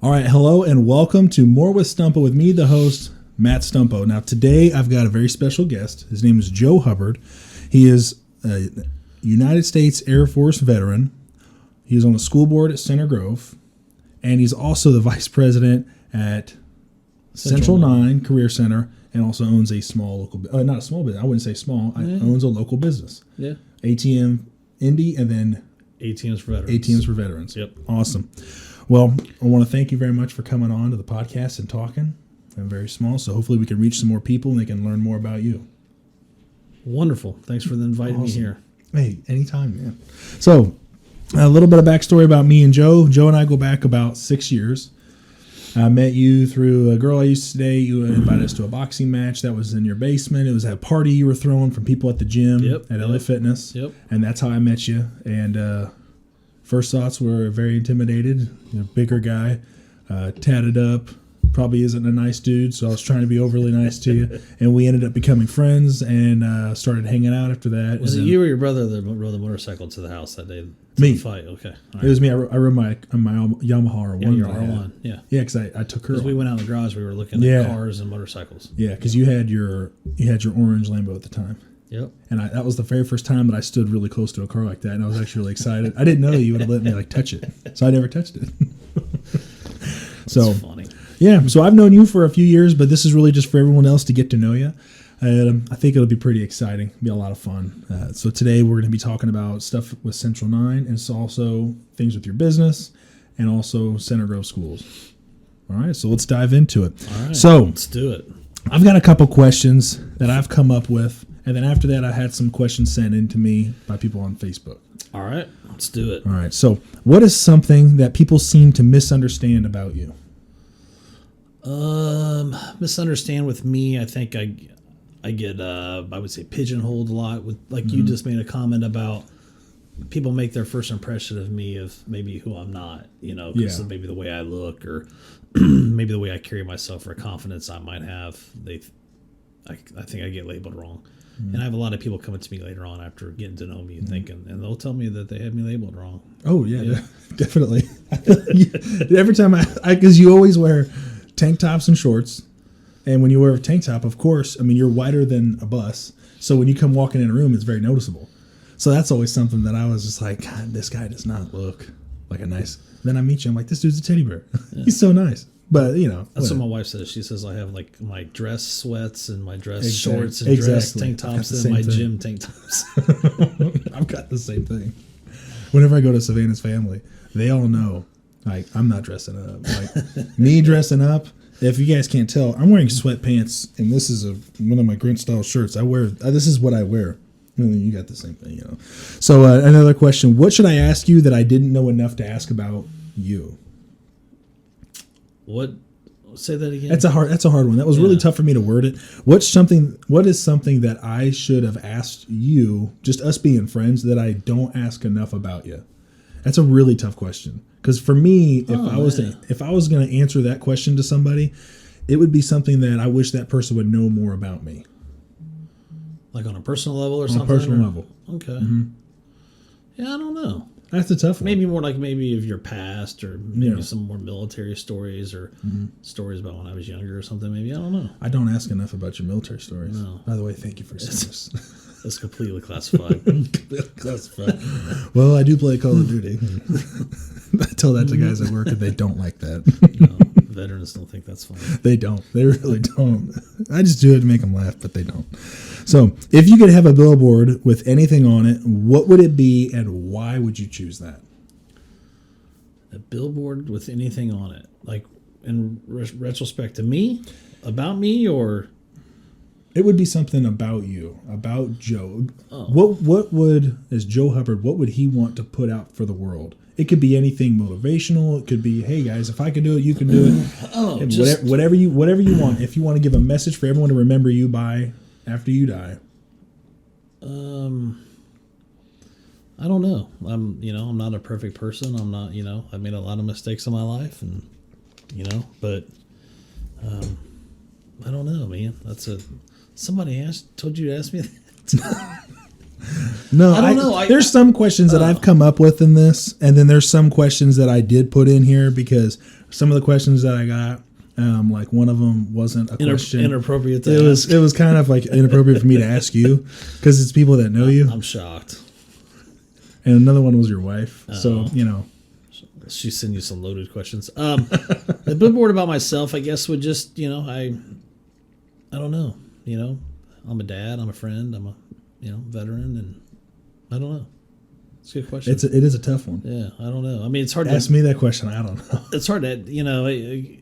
All right, hello and welcome to More with Stumpo with me, the host, Matt Stumpo. Now, today I've got a very special guest. His name is Joe Hubbard. He is a United States Air Force veteran. He's on the school board at Center Grove, and he's also the vice president at Central 9 Career Center, and also owns a small local, not a small business, I wouldn't say small, owns a local business. Yeah. ATM Indy, and then ATMs for veterans. ATMs for veterans. Yep. Awesome. Well, I want to thank you very much for coming on to the podcast and talking. I'm very small, so hopefully we can reach some more people and they can learn more about you. Wonderful. Thanks for inviting me here. Hey, anytime, man. So, a little bit of backstory about me and Joe. Joe and I go back about 6 years. I met you through a girl I used to date. You invited us to a boxing match that was in your basement. It was a party you were throwing from people at the gym at LA Fitness. Yep. And that's how I met you. And first thoughts were very intimidated. Bigger guy, tatted up, probably isn't a nice dude, so I was trying to be overly nice to you. And we ended up becoming friends and started hanging out after that. Was it you or your brother that rode the motorcycle to the house that day? Me. The fight? Okay. Right. It was me. I rode my Yamaha R1. Your R1. Yeah. Yeah, because I took her. Because we went out in the garage, we were looking at cars and motorcycles. Yeah, because you had your orange Lambo at the time. Yep. And that was the very first time that I stood really close to a car like that, and I was actually really excited. I didn't know that you would have let me touch it, so I never touched it. That's funny. Yeah, so I've known you for a few years, but this is really just for everyone else to get to know you. I think it'll be pretty exciting. It'll be a lot of fun. So today we're going to be talking about stuff with Central 9, and it's also things with your business, and also Center Grove schools. All right, so let's dive into it. All right, so let's do it. I've got a couple questions that I've come up with, and then after that I had some questions sent in to me by people on Facebook. All right, let's do it. All right, so what is something that people seem to misunderstand about you? Misunderstand with me, I think I get I would say pigeonholed a lot with you just made a comment about people make their first impression of me of maybe who I'm not, because of maybe the way I look or maybe the way I carry myself or confidence I might have. I think I get labeled wrong. And I have a lot of people coming to me later on after getting to know me and thinking, and they'll tell me that they had me labeled wrong. Oh yeah. Definitely. Every time because you always wear tank tops and shorts, and when you wear a tank top, of course, you're wider than a bus, so when you come walking in a room, it's very noticeable. So that's always something that I was just like, God, this guy does not look like a nice. Then I meet you, I'm like, this dude's a teddy bear. Yeah. He's so nice. But that's what my wife says. She says I have my dress sweats and my dress shorts and dress tank tops and my gym tank tops. I've got the same thing. Whenever I go to Savannah's family, they all know I'm not dressing up. Me dressing up. If you guys can't tell, I'm wearing sweatpants, and this is one of my Grinch style shirts. I wear. This is what I wear. And then you got the same thing, So another question: what should I ask you that I didn't know enough to ask about you? What? Say that again. That's a hard one. That was really tough for me to word it. What is something that I should have asked you, just us being friends, that I don't ask enough about you? That's a really tough question. Because for me, if I was going to answer that question to somebody, it would be something that I wish that person would know more about me. Like on a personal level or something? On a personal level. Okay. Mm-hmm. Yeah, I don't know. That's a tough one. Maybe more like maybe of your past or maybe some more military stories or stories about when I was younger or something. Maybe. I don't know. I don't ask enough about your military stories. No. By the way, thank you for saying this. That's completely classified. Well, I do play Call of Duty. I tell that to guys at work and they don't like that. No, veterans don't think that's funny. They don't. They really don't. I just do it to make them laugh, but they don't. So, if you could have a billboard with anything on it, what would it be and why would you choose that? A billboard with anything on it? Like in retrospect to me? About me or... It would be something about you, about Joe. Oh. What would, as Joe Hubbard, what would he want to put out for the world? It could be anything motivational. It could be, hey guys, if I can do it, you can do it. Whatever you want. If you want to give a message for everyone to remember you by after you die. I don't know. I'm not a perfect person. I'm not, I've made a lot of mistakes in my life, and but I don't know, man. Somebody told you to ask me that. No, I don't know. There's some questions that I've come up with in this, and then there's some questions that I did put in here because some of the questions that I got, like one of them wasn't a question. Inappropriate to ask. It was kind of like inappropriate for me to ask you because it's people that know you. I'm shocked. And another one was your wife. So, She's sending you some loaded questions. A bit bored about myself, I guess, would just, I don't know. I'm a dad, I'm a friend, I'm a, veteran, and I don't know. It's a good question. It is a tough one. Yeah, I don't know. I mean, it's hard Ask me that question. I don't know. It's hard to,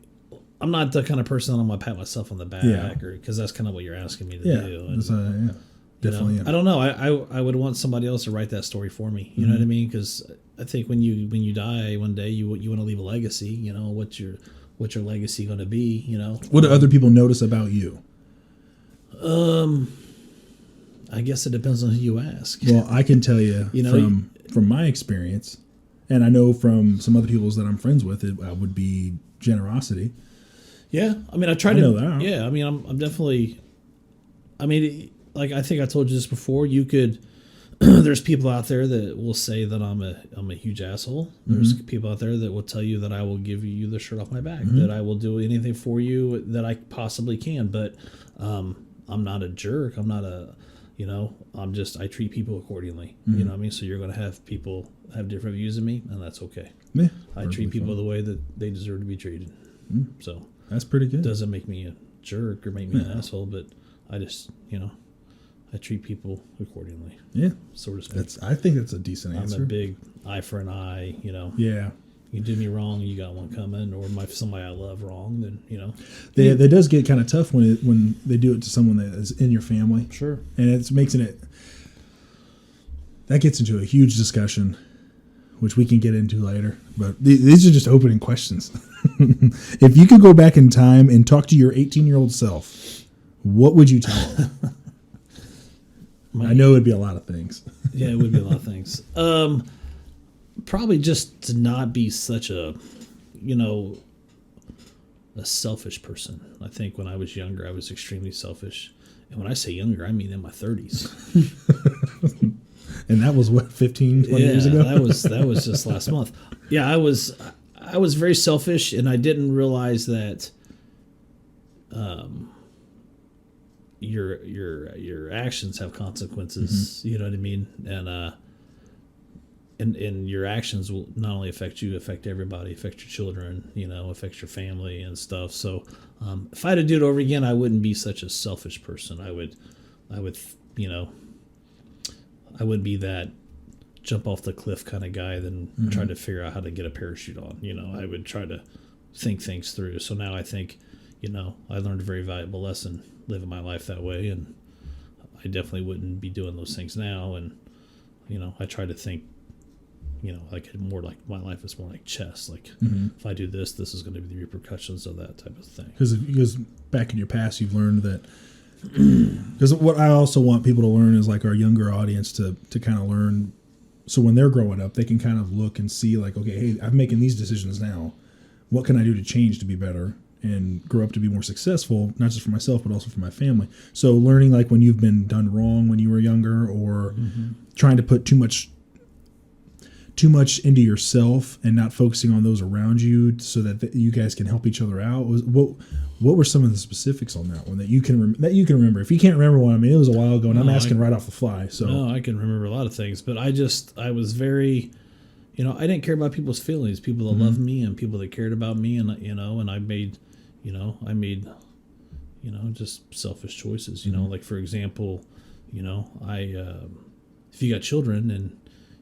I'm not the kind of person that I'm going to pat myself on the back, or because that's kind of what you're asking me to do. And, definitely. I don't know. I would want somebody else to write that story for me. You know what I mean? Because I think when you die one day, you want to leave a legacy. What's your legacy going to be? What do other people notice about you? I guess it depends on who you ask. Well, I can tell you, from my experience, and I know from some other people that I'm friends with, it would be generosity. Yeah, I mean, I try I to. know that. Yeah, I mean, I'm definitely. I mean, like I think I told you this before. You could. There's people out there that will say that I'm a huge asshole. There's people out there that will tell you that I will give you the shirt off my back, that I will do anything for you that I possibly can. But I'm not a jerk. I'm not a. I treat people accordingly. You know what I mean? So you're going to have people have different views of me, and that's okay. Yeah, I treat people the way that they deserve to be treated. So that's pretty good. It doesn't make me a jerk or make me an asshole, but I just, I treat people accordingly. Yeah. So to speak. I think that's a decent answer. I'm a big eye for an eye, Yeah. You do me wrong, you got one coming, or somebody I love wrong, then, That does get kind of tough when they do it to someone that is in your family. Sure. And that gets into a huge discussion, which we can get into later. But these are just opening questions. If you could go back in time and talk to your 18-year-old self, what would you tell him? I know it'd be a lot of things. Yeah, it would be a lot of things. Probably just to not be such a selfish person. I think when I was younger, I was extremely selfish. And when I say younger, I mean in my 30s. And that was, 15, 20 years ago? that was just last month. Yeah, I was very selfish, and I didn't realize that your actions have consequences. You know what I mean? And your actions will not only affect you, affect everybody, affect your children, affect your family and stuff. So if I had to do it over again, I wouldn't be such a selfish person. I would I wouldn't be that jump off the cliff kind of guy, then try to figure out how to get a parachute on. I would try to think things through. So now I think, I learned a very valuable lesson living my life that way, and I definitely wouldn't be doing those things now. And, I try to think, like more like my life is more like chess. Like if I do this, this is going to be the repercussions of that type of thing. Because back in your past, you've learned that. Because what I also want people to learn is like our younger audience to kind of learn. So when they're growing up, they can kind of look and see like, okay, hey, I'm making these decisions now. What can I do to change to be better and grow up to be more successful, not just for myself, but also for my family. So learning like when you've been done wrong when you were younger, or trying to put too much into yourself and not focusing on those around you so that you guys can help each other out. What were some of the specifics on that one that you can remember? If you can't remember one, I mean, it was a while ago, and I'm asking right off the fly. So no, I can remember a lot of things, but I was very, I didn't care about people's feelings, people that loved me and people that cared about me, and and I made just selfish choices. Like for example, if you got children and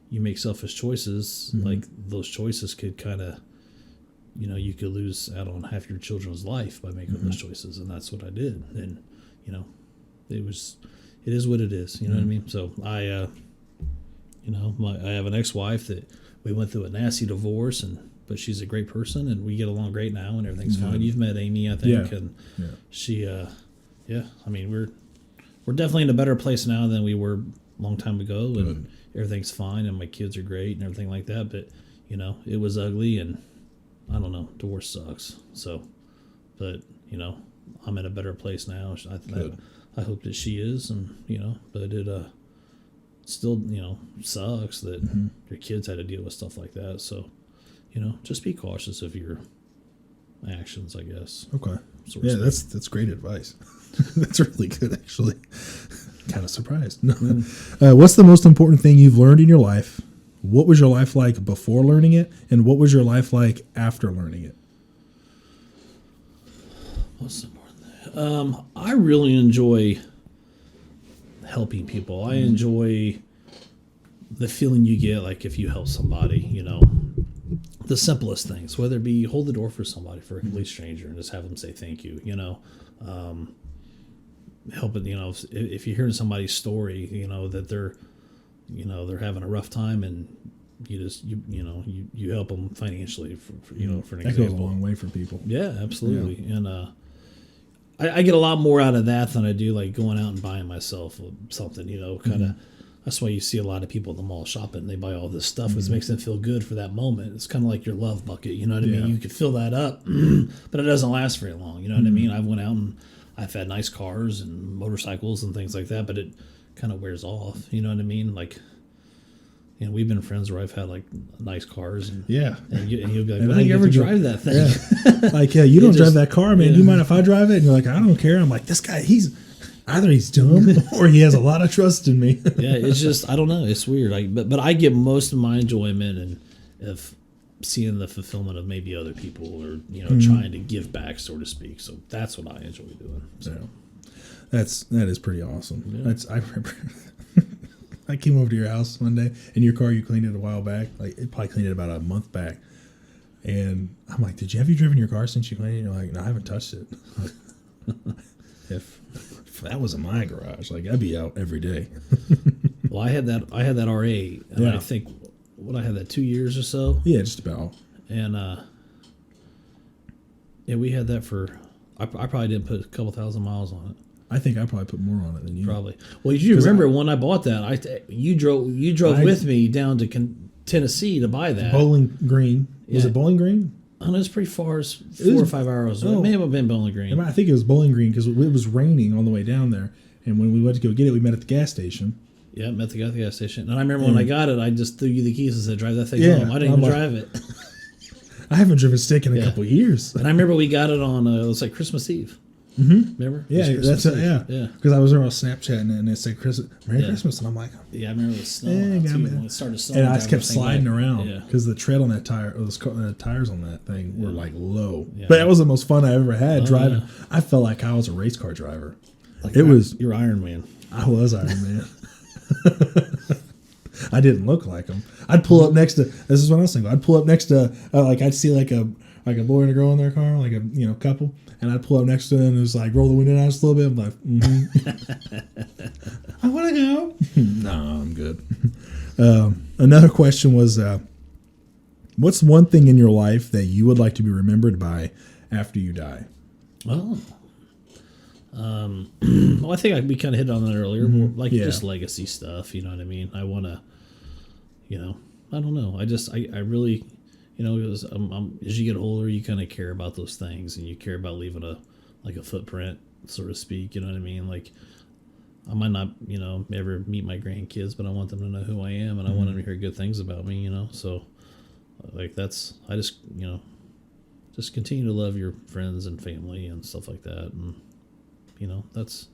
you make selfish choices, like those choices could kind of, you could lose out on half your children's life by making those choices. And that's what I did. And, it is what it is. You know what I mean? So I have an ex-wife that we went through a nasty divorce, but she's a great person and we get along great now and everything's fine. You've met Amy, I think. And she, I mean, we're definitely in a better place now than we were a long time ago. And everything's fine and my kids are great and everything like that. But, it was ugly, and I don't know, divorce sucks. So, but, I'm in a better place now. I hope that she is, and, but it still, sucks that your kids had to deal with stuff like that. So, just be cautious of your actions, I guess. Okay. So Yeah, that's great advice. That's really good, actually. Kind of surprised. No. What's the most important thing you've learned in your life? What was your life like before learning it? And what was your life like after learning it? What's the important thing? I really enjoy helping people. I enjoy the feeling you get, like if you help somebody, you know, the simplest things, whether it be hold the door for somebody, for a complete stranger, and just have them say thank you, you know. Helping, you know, if you're hearing somebody's story, you know, that they're having a rough time, and you help them financially for you know, for an example. That goes a long way for people. Yeah, absolutely. Yeah. And I get a lot more out of that than I do like going out and buying myself something, you know, kind of. That's why you see a lot of people at the mall shopping. They buy all this stuff, which makes them feel good for that moment. It's kind of like your love bucket, you know what I mean? You could fill that up, but it doesn't last very long, you know what I mean? I went out and I've had nice cars and motorcycles and things like that, but it kind of wears off, you know what I mean? Like, you know, we've been friends where I've had like nice cars, and you'll be like, "Why do you ever drive that thing?" Yeah. Like, yeah, you don't drive that car, man. Do you mind if I drive it? And you're like, I don't care. I'm like, this guy, either he's dumb or he has a lot of trust in me. Yeah, it's just, I don't know. It's weird. Like, but I get most of my enjoyment of seeing the fulfillment of maybe other people, or, you know, trying to give back, so to speak. So that's what I enjoy doing. So that is pretty awesome. Yeah. I remember I came over to your house one day, and your car, you cleaned it a while back. Like, it probably cleaned it about a month back. And I'm like, have you driven your car since you cleaned it? And you're like, no, I haven't touched it. If that was in my garage, like, I'd be out every day. Well, I had that R8, and I think, I had that 2 years or so. Yeah, just about. And we had that for, I probably didn't put a couple thousand miles on it. I think I probably put more on it than you. Probably. Well, you remember when I bought that? You drove with me down to Tennessee to buy that. Bowling Green. Was it Bowling Green? I know it's pretty far. It's 4 or 5 hours. It may have been Bowling Green. I think it was Bowling Green because it was raining on the way down there. And when we went to go get it, we met at the gas station. Yeah, met the guy at the gas station. And I remember when I got it, I just threw you the keys and said, drive that thing home. I didn't even drive it. I haven't driven stick in a couple of years. And I remember we got it on, it was like Christmas Eve. Remember? Yeah, that's it. Yeah. Because I was on Snapchat and it said Merry Christmas, and I'm like, yeah, I remember it was snowing. When it started snowing, and I just kept sliding around because the tread on that tire, or the tires on that thing were like low. Yeah. But that was the most fun I ever had driving. Yeah. I felt like I was a race car driver. Like you're Iron Man. I was Iron Man. I didn't look like him. I'd pull up next to. This is what I was thinking. I'd pull up next to I'd see like a boy and a girl in their car, like a couple. And I'd pull up next to them and it was like, roll the window down just a little bit. I'm like, I want to go. No, I'm good. Another question was, what's one thing in your life that you would like to be remembered by after you die? Oh. Well, I think we kind of hit on that earlier. More like just legacy stuff. You know what I mean? I want to, I don't know. I really... as you get older, you kind of care about those things, and you care about leaving a footprint, so to speak. You know what I mean? Like, I might not, ever meet my grandkids, but I want them to know who I am, and I want them to hear good things about me. So, like, I just continue to love your friends and family and stuff like that, and that's,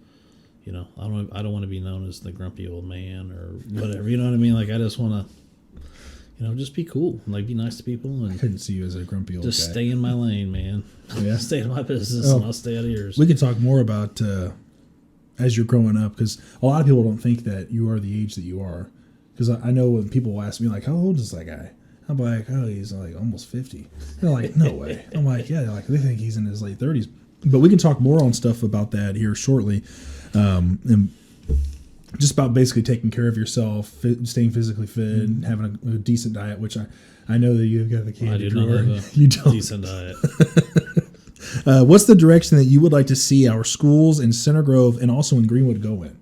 I don't want to be known as the grumpy old man or whatever. You know what I mean? Like, I just want to. Just be cool. Like, be nice to people. And I couldn't see you as a grumpy old guy. Just stay in my lane, man. Yeah. Stay in my business, and I'll stay out of yours. We can talk more about as you're growing up, because a lot of people don't think that you are the age that you are. Because I know when people ask me, like, how old is that guy? I'm like, oh, he's like almost 50. They're like, no way. I'm like, yeah. Like, they think he's in his late 30s. But we can talk more on stuff about that here shortly. And just about basically taking care of yourself, staying physically fit, and having a decent diet, which I know that you've got the candy drawer. You don't. Decent diet. What's the direction that you would like to see our schools in Center Grove and also in Greenwood go in?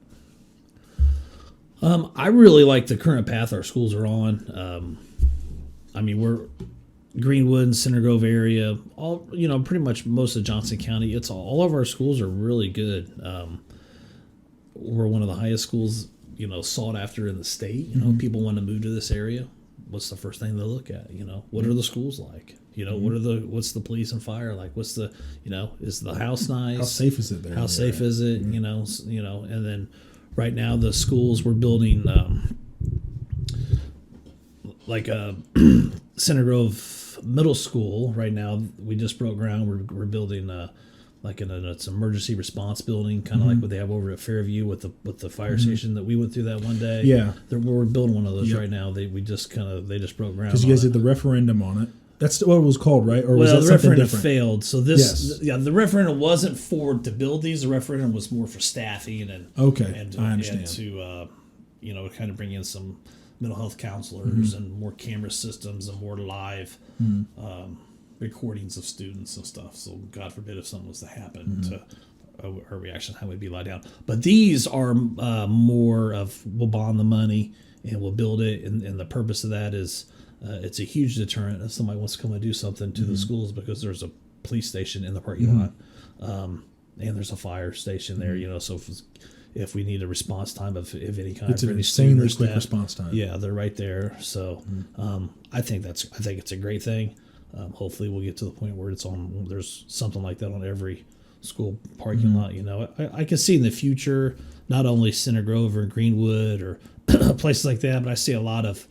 I really like the current path our schools are on. We're Greenwood and Center Grove area, all pretty much most of Johnson County. All of our schools are really good. We're one of the highest schools, sought after in the state. People want to move to this area what's the first thing they look at? What are the schools like? What's the police and fire like? What's the, is the house nice? How safe is it there? How safe is it? And then right now the schools we're building, like a Center Grove Middle School. Right now we just broke ground. We're building it's an emergency response building, kind of like what they have over at Fairview with the fire station that we went through that one day. Yeah, we're building one of those right now. They just broke ground because you guys did the referendum on it. That's what it was called, right? Or was that the something referendum different? failed. So the referendum wasn't to build these. The referendum was more for staffing and I understand. and to kind of bring in some mental health counselors and more camera systems and more live recordings of students and stuff. So God forbid if something was to happen to our reaction time would be lie down. But these are more of we'll bond the money and we'll build it, and the purpose of that is it's a huge deterrent if somebody wants to come and do something to the schools, because there's a police station in the parking lot, and there's a fire station there. So if we need a response time of any kind, it's an insanely quick response time. Yeah, they're right there. So I think it's a great thing. Hopefully we'll get to the point where there's something like that on every school parking lot. I can see in the future not only Center Grove or Greenwood or places like that, but I see a lot of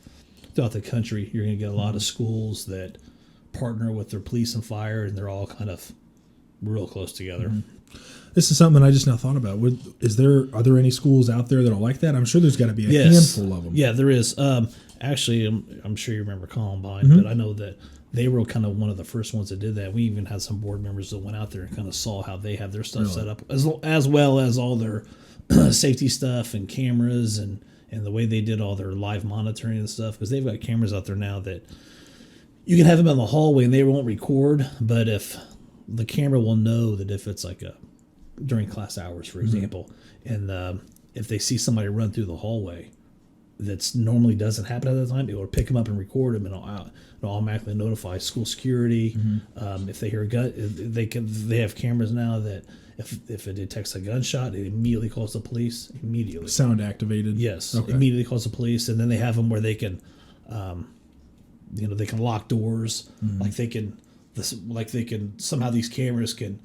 throughout the country. You're going to get a lot of schools that partner with their police and fire, and they're all kind of real close together. This is something I just now thought about. Are there any schools out there that are like that? I'm sure there's got to be a handful of them. Yeah, there is. Actually, I'm sure you remember Columbine, but I know that they were kind of one of the first ones that did that. We even had some board members that went out there and kind of saw how they have their stuff set up, as well as all their safety stuff and cameras and the way they did all their live monitoring and stuff, because they've got cameras out there now that you can have them in the hallway and they won't record, but if the camera will know that if it's like during class hours, for example, and if they see somebody run through the hallway that normally doesn't happen at that time, it will pick them up and record them, and it'll automatically notify school security. If they hear a gun, they have cameras now that if it detects a gunshot, it immediately calls the police. Immediately, sound activated. Yes, immediately calls the police, and then they have them where they can, they can lock doors, like they can somehow these cameras can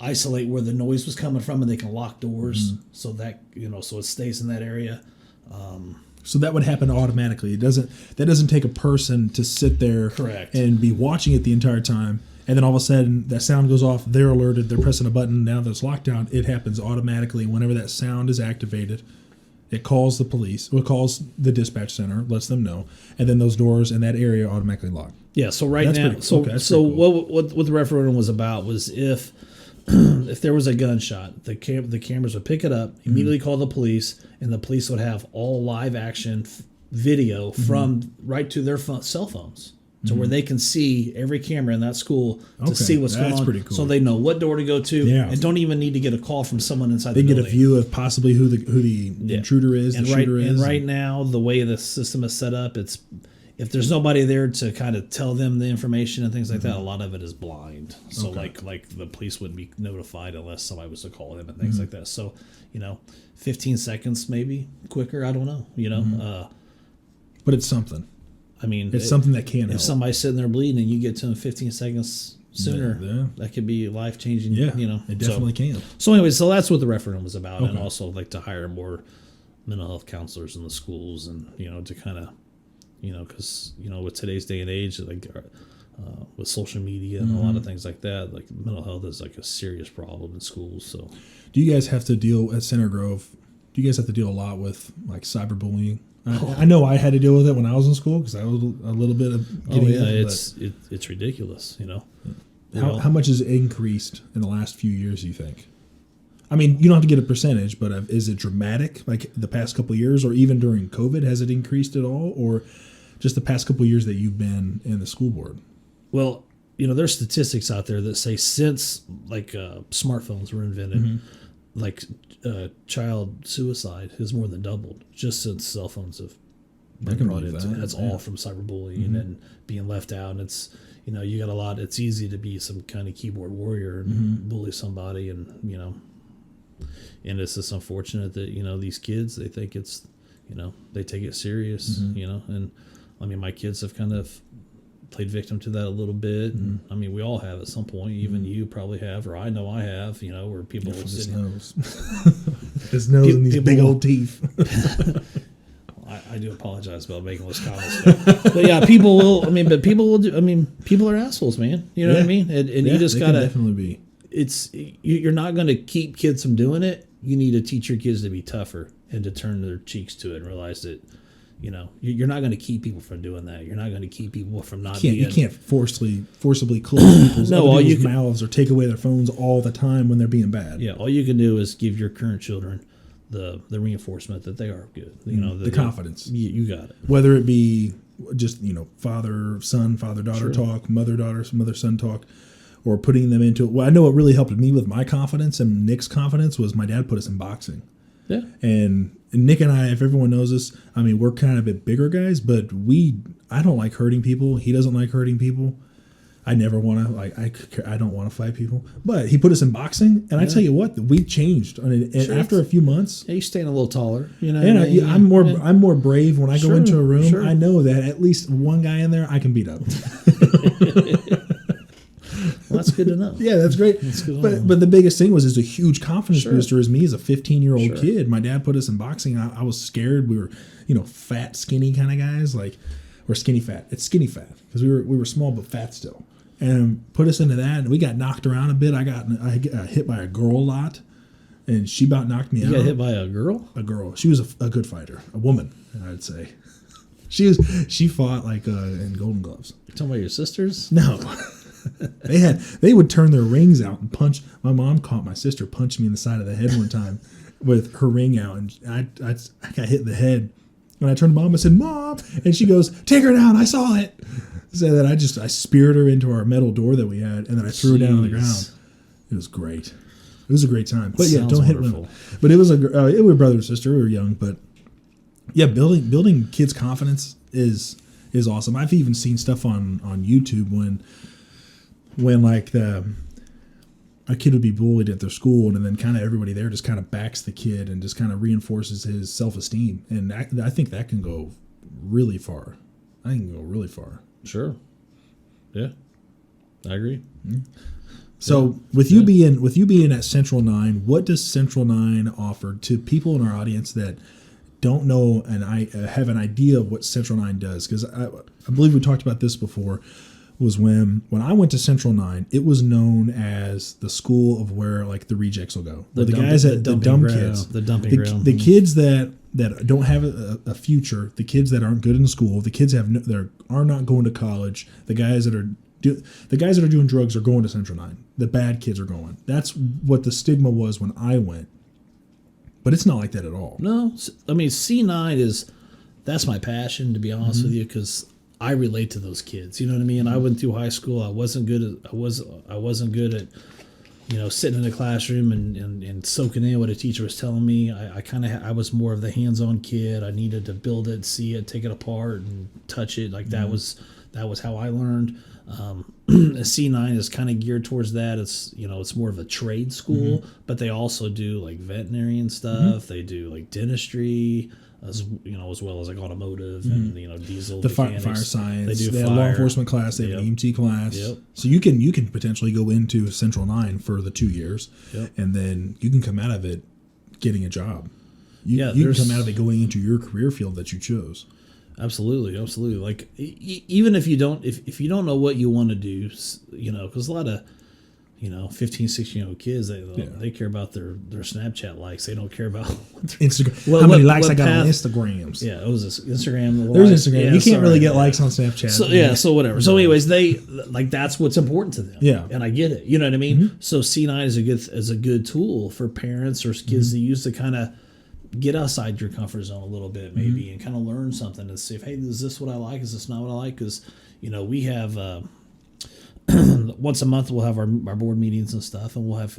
isolate where the noise was coming from, and they can lock doors so that so it stays in that area. So that would happen automatically. That doesn't take a person to sit there and be watching it the entire time. And then all of a sudden that sound goes off, they're alerted, they're pressing a button, now there's lockdown. It happens automatically. Whenever that sound is activated, it calls the police, or it calls the dispatch center, lets them know, and then those doors in that area automatically lock. Yeah, so what the referendum was about was if there was a gunshot, the cameras would pick it up, immediately call the police, and the police would have all live action video from right to their cell phones, to where they can see every camera in that school to see what's going on. Pretty cool. So they know what door to go to, and don't even need to get a call from someone inside the building. They get a view of possibly who the intruder is, the shooter is. And right now, the way the system is set up, it's if there's nobody there to kind of tell them the information and things like that, a lot of it is blind. So like the police wouldn't be notified unless somebody was to call them and things like that. So 15 seconds maybe quicker. I don't know. But it's something. I mean, it's something that can help. If somebody's sitting there bleeding and you get to them 15 seconds sooner, that could be life changing. Yeah, it definitely can. So anyway, so that's what the referendum was about, and also like to hire more mental health counselors in the schools, and to kind of. Because with today's day and age, like with social media and a lot of things like that, like mental health is like a serious problem in schools. So, do you guys have to deal at Center Grove? Do you guys have to deal a lot with like cyberbullying? I know I had to deal with it when I was in school because I was a little bit of getting it's ridiculous. How much has it increased in the last few years? You think? I mean, you don't have to get a percentage, but is it dramatic? Like the past couple of years, or even during COVID, has it increased at all, or just the past couple of years that you've been in the school board? Well, there's statistics out there that say since like smartphones were invented, like child suicide has more than doubled just since cell phones have been brought into it. That's all from cyberbullying and being left out. And it's you got a lot. It's easy to be some kind of keyboard warrior and bully somebody, and and it's just unfortunate that these kids, they think it's they take it serious, and I mean, my kids have kind of played victim to that a little bit. And, I mean, we all have at some point. Even you probably have, or I know I have. You know, where people will His sit. nose, his nose, and these big old teeth. I do apologize about making those comments, but yeah, people will. I mean, but people will do. I mean, people are assholes, man. You know what I mean? And you just gotta definitely be. You're not going to keep kids from doing it. You need to teach your kids to be tougher and to turn their cheeks to it and realize that, you know, you're not going to keep people from doing that. You're not going to keep people from not being. You can't forcibly close people's, people's mouths or take away their phones all the time when they're being bad. Yeah, all you can do is give your current children the reinforcement that they are good. You know, the confidence. You got it. Whether it be just, you know, father-son, father-daughter talk, mother-daughter, mother-son talk, or putting them into it. Well, I know what really helped me with my confidence and Nick's confidence was my dad put us in boxing. Yeah. And Nick and I, if everyone knows us, I mean, we're kind of a bit bigger guys, but I don't like hurting people. He doesn't like hurting people. I never want to, I don't want to fight people. But he put us in boxing, and I tell you what, we changed. And after a few months. Yeah, you stand a little taller. You know. And I'm more brave when I go into a room. Sure. I know that at least one guy in there I can beat up. Well, that's good to know. Yeah, that's great. That's good but the biggest thing was a huge confidence booster as me as a 15-year-old kid. My dad put us in boxing. I was scared. We were, you know, fat, skinny kind of guys, or skinny fat. It's skinny fat because we were small but fat still. And put us into that, and we got knocked around a bit. I got hit by a girl a lot, and she about knocked me out. You got hit by a girl? A girl. She was a good fighter, a woman, I'd say. She fought like in Golden Gloves. You're talking about your sisters? No. They would turn their rings out and punch. My mom caught my sister punching me in the side of the head one time with her ring out, and I got hit in the head. And I turned to Mom and said, "Mom," and she goes, "Take her down. I saw it." So that I speared her into our metal door that we had, and then I threw her down on the ground. It was great. It was a great time. But yeah, don't hit women. But it was it was brother and sister. We were young, but yeah, building kids' confidence is awesome. I've even seen stuff on YouTube when like a kid would be bullied at their school, and then kind of everybody there just kind of backs the kid and just kind of reinforces his self-esteem, and I think that can go really far. I think it can go really far. Sure. Yeah, I agree. Mm-hmm. So with you being at Central 9, what does Central 9 offer to people in our audience that don't know and I have an idea of what Central 9 does? Because I believe we talked about this before. Was when I went to Central 9, it was known as the school of where like the rejects will go. The guys that the dumb kids, the dumping ground, the kids that don't have a future, the kids that aren't good in school, the kids that are not going to college, the guys that are doing drugs are going to Central 9. The bad kids are going. That's what the stigma was when I went. But it's not like that at all. No, I mean C9 that's my passion, to be honest with you, because I relate to those kids. You know what I mean? I went through high school. I wasn't good at you know, sitting in the classroom and soaking in what a teacher was telling me. I was more of the hands-on kid. I needed to build it, see it, take it apart, and touch it. Like that was how I learned. C9 is kind of geared towards that. It's, you know, it's more of a trade school, but they also do like veterinarian stuff. They do like dentistry, as well as like automotive and, you know, diesel. The fire science. They have a law enforcement class. They have an EMT class. Yep. So you can potentially go into Central 9 for the 2 years, and then you can come out of it getting a job. You can come out of it going into your career field that you chose. Absolutely. Like even if you don't, if you don't know what you want to do, you know, because a lot of, you know, 15, 16-year-old kids, they care about their Snapchat likes. They don't care about Instagram. How many likes I got on Instagrams? Yeah, it was Instagram. There's Instagram. Yeah, you can't really get likes on Snapchat. So whatever. So anyways, they like that's what's important to them. Yeah, and I get it. You know what I mean? So C9 is a good tool for parents or kids to use to kind of get outside your comfort zone a little bit, maybe, and kind of learn something and see if, hey, is this what I like? Is this not what I like? Because, you know, we have once a month we'll have our board meetings and stuff, and we'll have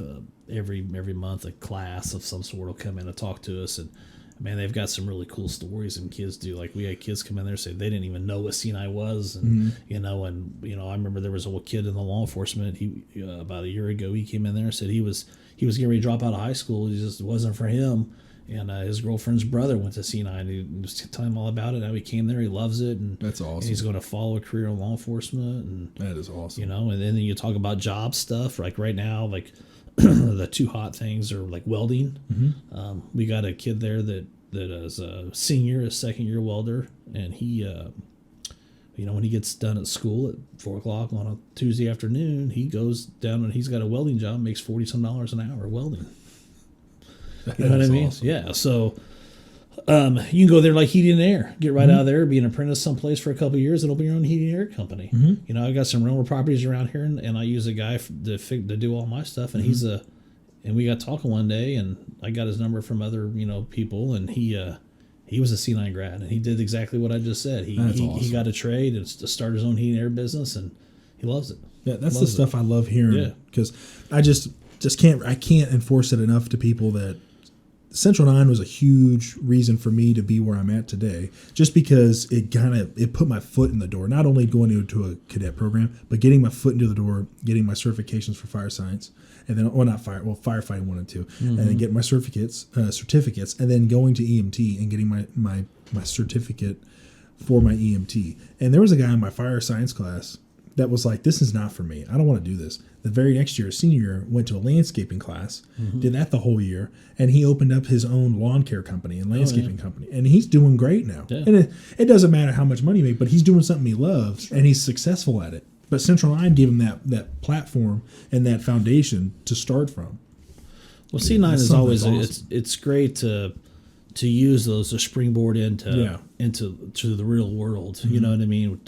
every month a class of some sort will come in and talk to us, and man, they've got some really cool stories, and kids do. Like we had kids come in there and say they didn't even know what C9 was, and you know, I remember there was a little kid in the law enforcement. He about a year ago he came in there and said he was getting ready to drop out of high school. It just wasn't for him. And his girlfriend's brother went to C9. He was telling him all about it. How he came there, he loves it, and That's awesome. And he's going to follow a career in law enforcement. And That is awesome. you know, and then you talk about job stuff. Like right now, like the two hot things are like welding. Mm-hmm. We got a kid there that is a senior, a second-year welder, and he, you know, when he gets done at school at 4:00 on a Tuesday afternoon, he goes down and he's got a welding job, makes $40-some an hour welding. You know what I mean? Awesome. Yeah. So you can go there like heating and air. Get right out of there, be an apprentice someplace for a couple of years, and open your own heating and air company. Mm-hmm. You know, I got some rental properties around here, and I use a guy to do all my stuff, and and we got talking one day, and I got his number from other people, and he was a C9 grad, and he did exactly what I just said. He got a trade and to start his own heating and air business, and he loves it. Yeah, that's the stuff I love hearing because I just can't enforce it enough to people that Central 9 was a huge reason for me to be where I'm at today, just because it put my foot in the door, not only going into a cadet program, but getting my foot into the door, getting my certifications for fire science, and then, firefighting 1 and 2, and then getting my certificates, and then going to EMT and getting my certificate for my EMT. And there was a guy in my fire science class that was like, this is not for me. I don't want to do this. The very next year, senior year, went to a landscaping class, did that the whole year, and he opened up his own lawn care company and landscaping company. And he's doing great now. Yeah. And it doesn't matter how much money he makes, but he's doing something he loves, and he's successful at it. But Central 9 gave him that platform and that foundation to start from. Well, C9 is always awesome. It's great to use those to springboard into the real world. Mm-hmm. You know what I mean?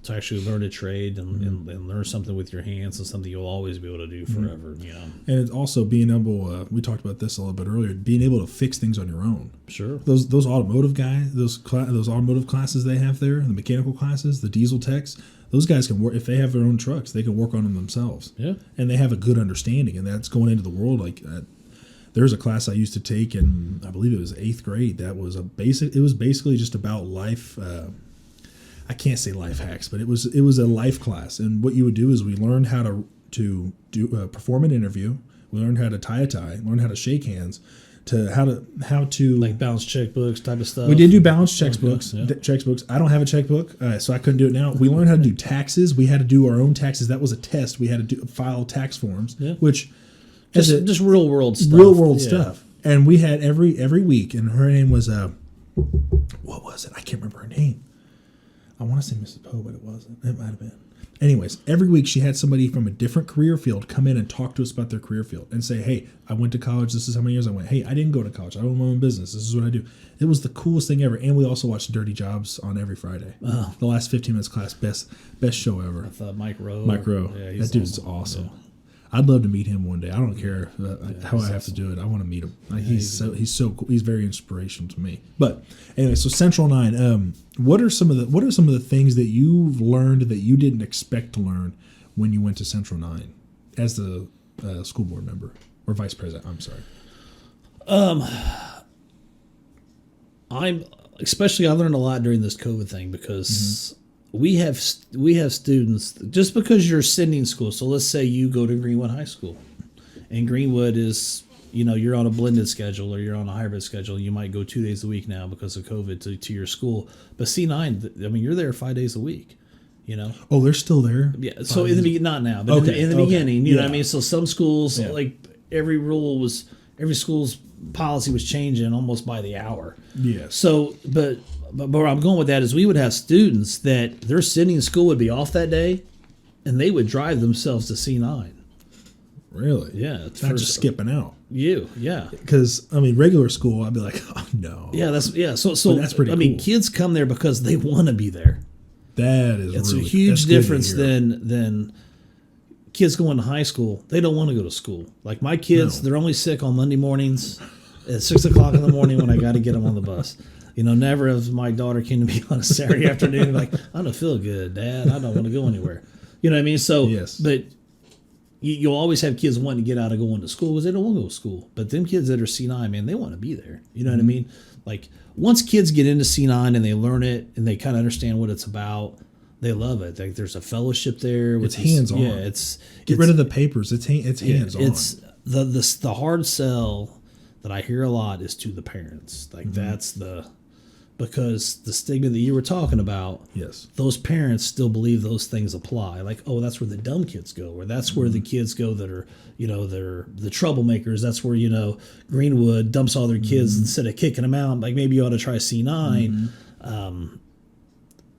To actually learn a trade and learn something with your hands and something you'll always be able to do forever. You know. And it's also being able. We talked about this a little bit earlier. Being able to fix things on your own. Sure. Those automotive guys, those automotive classes they have there, the mechanical classes, the diesel techs. Those guys can work if they have their own trucks. They can work on them themselves. Yeah. And they have a good understanding, and that's going into the world like. There's a class I used to take in, I believe it was 8th grade. That was it was basically just about life. I can't say life hacks, but it was a life class. And what you would do is we learned how to do perform an interview. We learned how to tie a tie, learned how to shake hands, to how to like balance checkbooks type of stuff. We did do balance checkbooks. I don't have a checkbook, so I couldn't do it now. We learned how to do taxes. We had to do our own taxes. That was a test. We had to file tax forms, which just real world stuff. Real world stuff. And we had every week, and her name was what was it? I can't remember her name. I want to say Mrs. Poe, but it wasn't. It might have been. Anyways, every week she had somebody from a different career field come in and talk to us about their career field and say, hey, I went to college. This is how many years I went. Hey, I didn't go to college. I own my own business. This is what I do. It was the coolest thing ever. And we also watched Dirty Jobs on every Friday. Oh. The last 15 minutes class, best show ever. With Mike Rowe. Yeah, that dude's awesome. Yeah. I'd love to meet him one day. I don't care how I have to do it. I want to meet him. He's so cool. He's very inspirational to me. But anyway, so Central 9. What are some of the things that you've learned that you didn't expect to learn when you went to Central 9 as the school board member or vice president? I'm sorry. I learned a lot during this COVID thing because. We have students, just because you're sending school. So let's say you go to Greenwood High School, and Greenwood is, you're on a blended schedule or you're on a hybrid schedule. You might go 2 days a week now because of COVID to your school. But C9, I mean, you're there 5 days a week. Oh, they're still there. Yeah. So not now, but in the beginning, you know what I mean. So some schools, like every school's policy was changing almost by the hour. Yeah. So, But where I'm going with that is we would have students that their sitting school would be off that day, and they would drive themselves to C9. Really? Yeah. It's not just skipping out. Yeah. Because, regular school, I'd be like, oh, no. Yeah, So but that's pretty cool. Kids come there because they want to be there. It's a huge difference than kids going to high school. They don't want to go to school. Like my kids, They're only sick on Monday mornings at 6 o'clock in the morning when I got to get them on the bus. Never has my daughter came to me on a Saturday afternoon like, I don't feel good, Dad. I don't want to go anywhere. You know what I mean? So, yes. But you'll always have kids wanting to get out of going to school because they don't want to go to school. But them kids that are C9, man, they want to be there. You know what I mean? Like, once kids get into C9 and they learn it and they kind of understand what it's about, they love it. Like, there's a fellowship there. It's hands-on. Yeah, Get rid of the papers. It's hands-on. It's the hard sell that I hear a lot is to the parents. Like that's because the stigma that you were talking about, Yes. those parents still believe those things apply. Like, oh, that's where the dumb kids go, or that's where the kids go that are, they're the troublemakers. That's where, Greenwood dumps all their kids instead of kicking them out. Like, maybe you ought to try C9.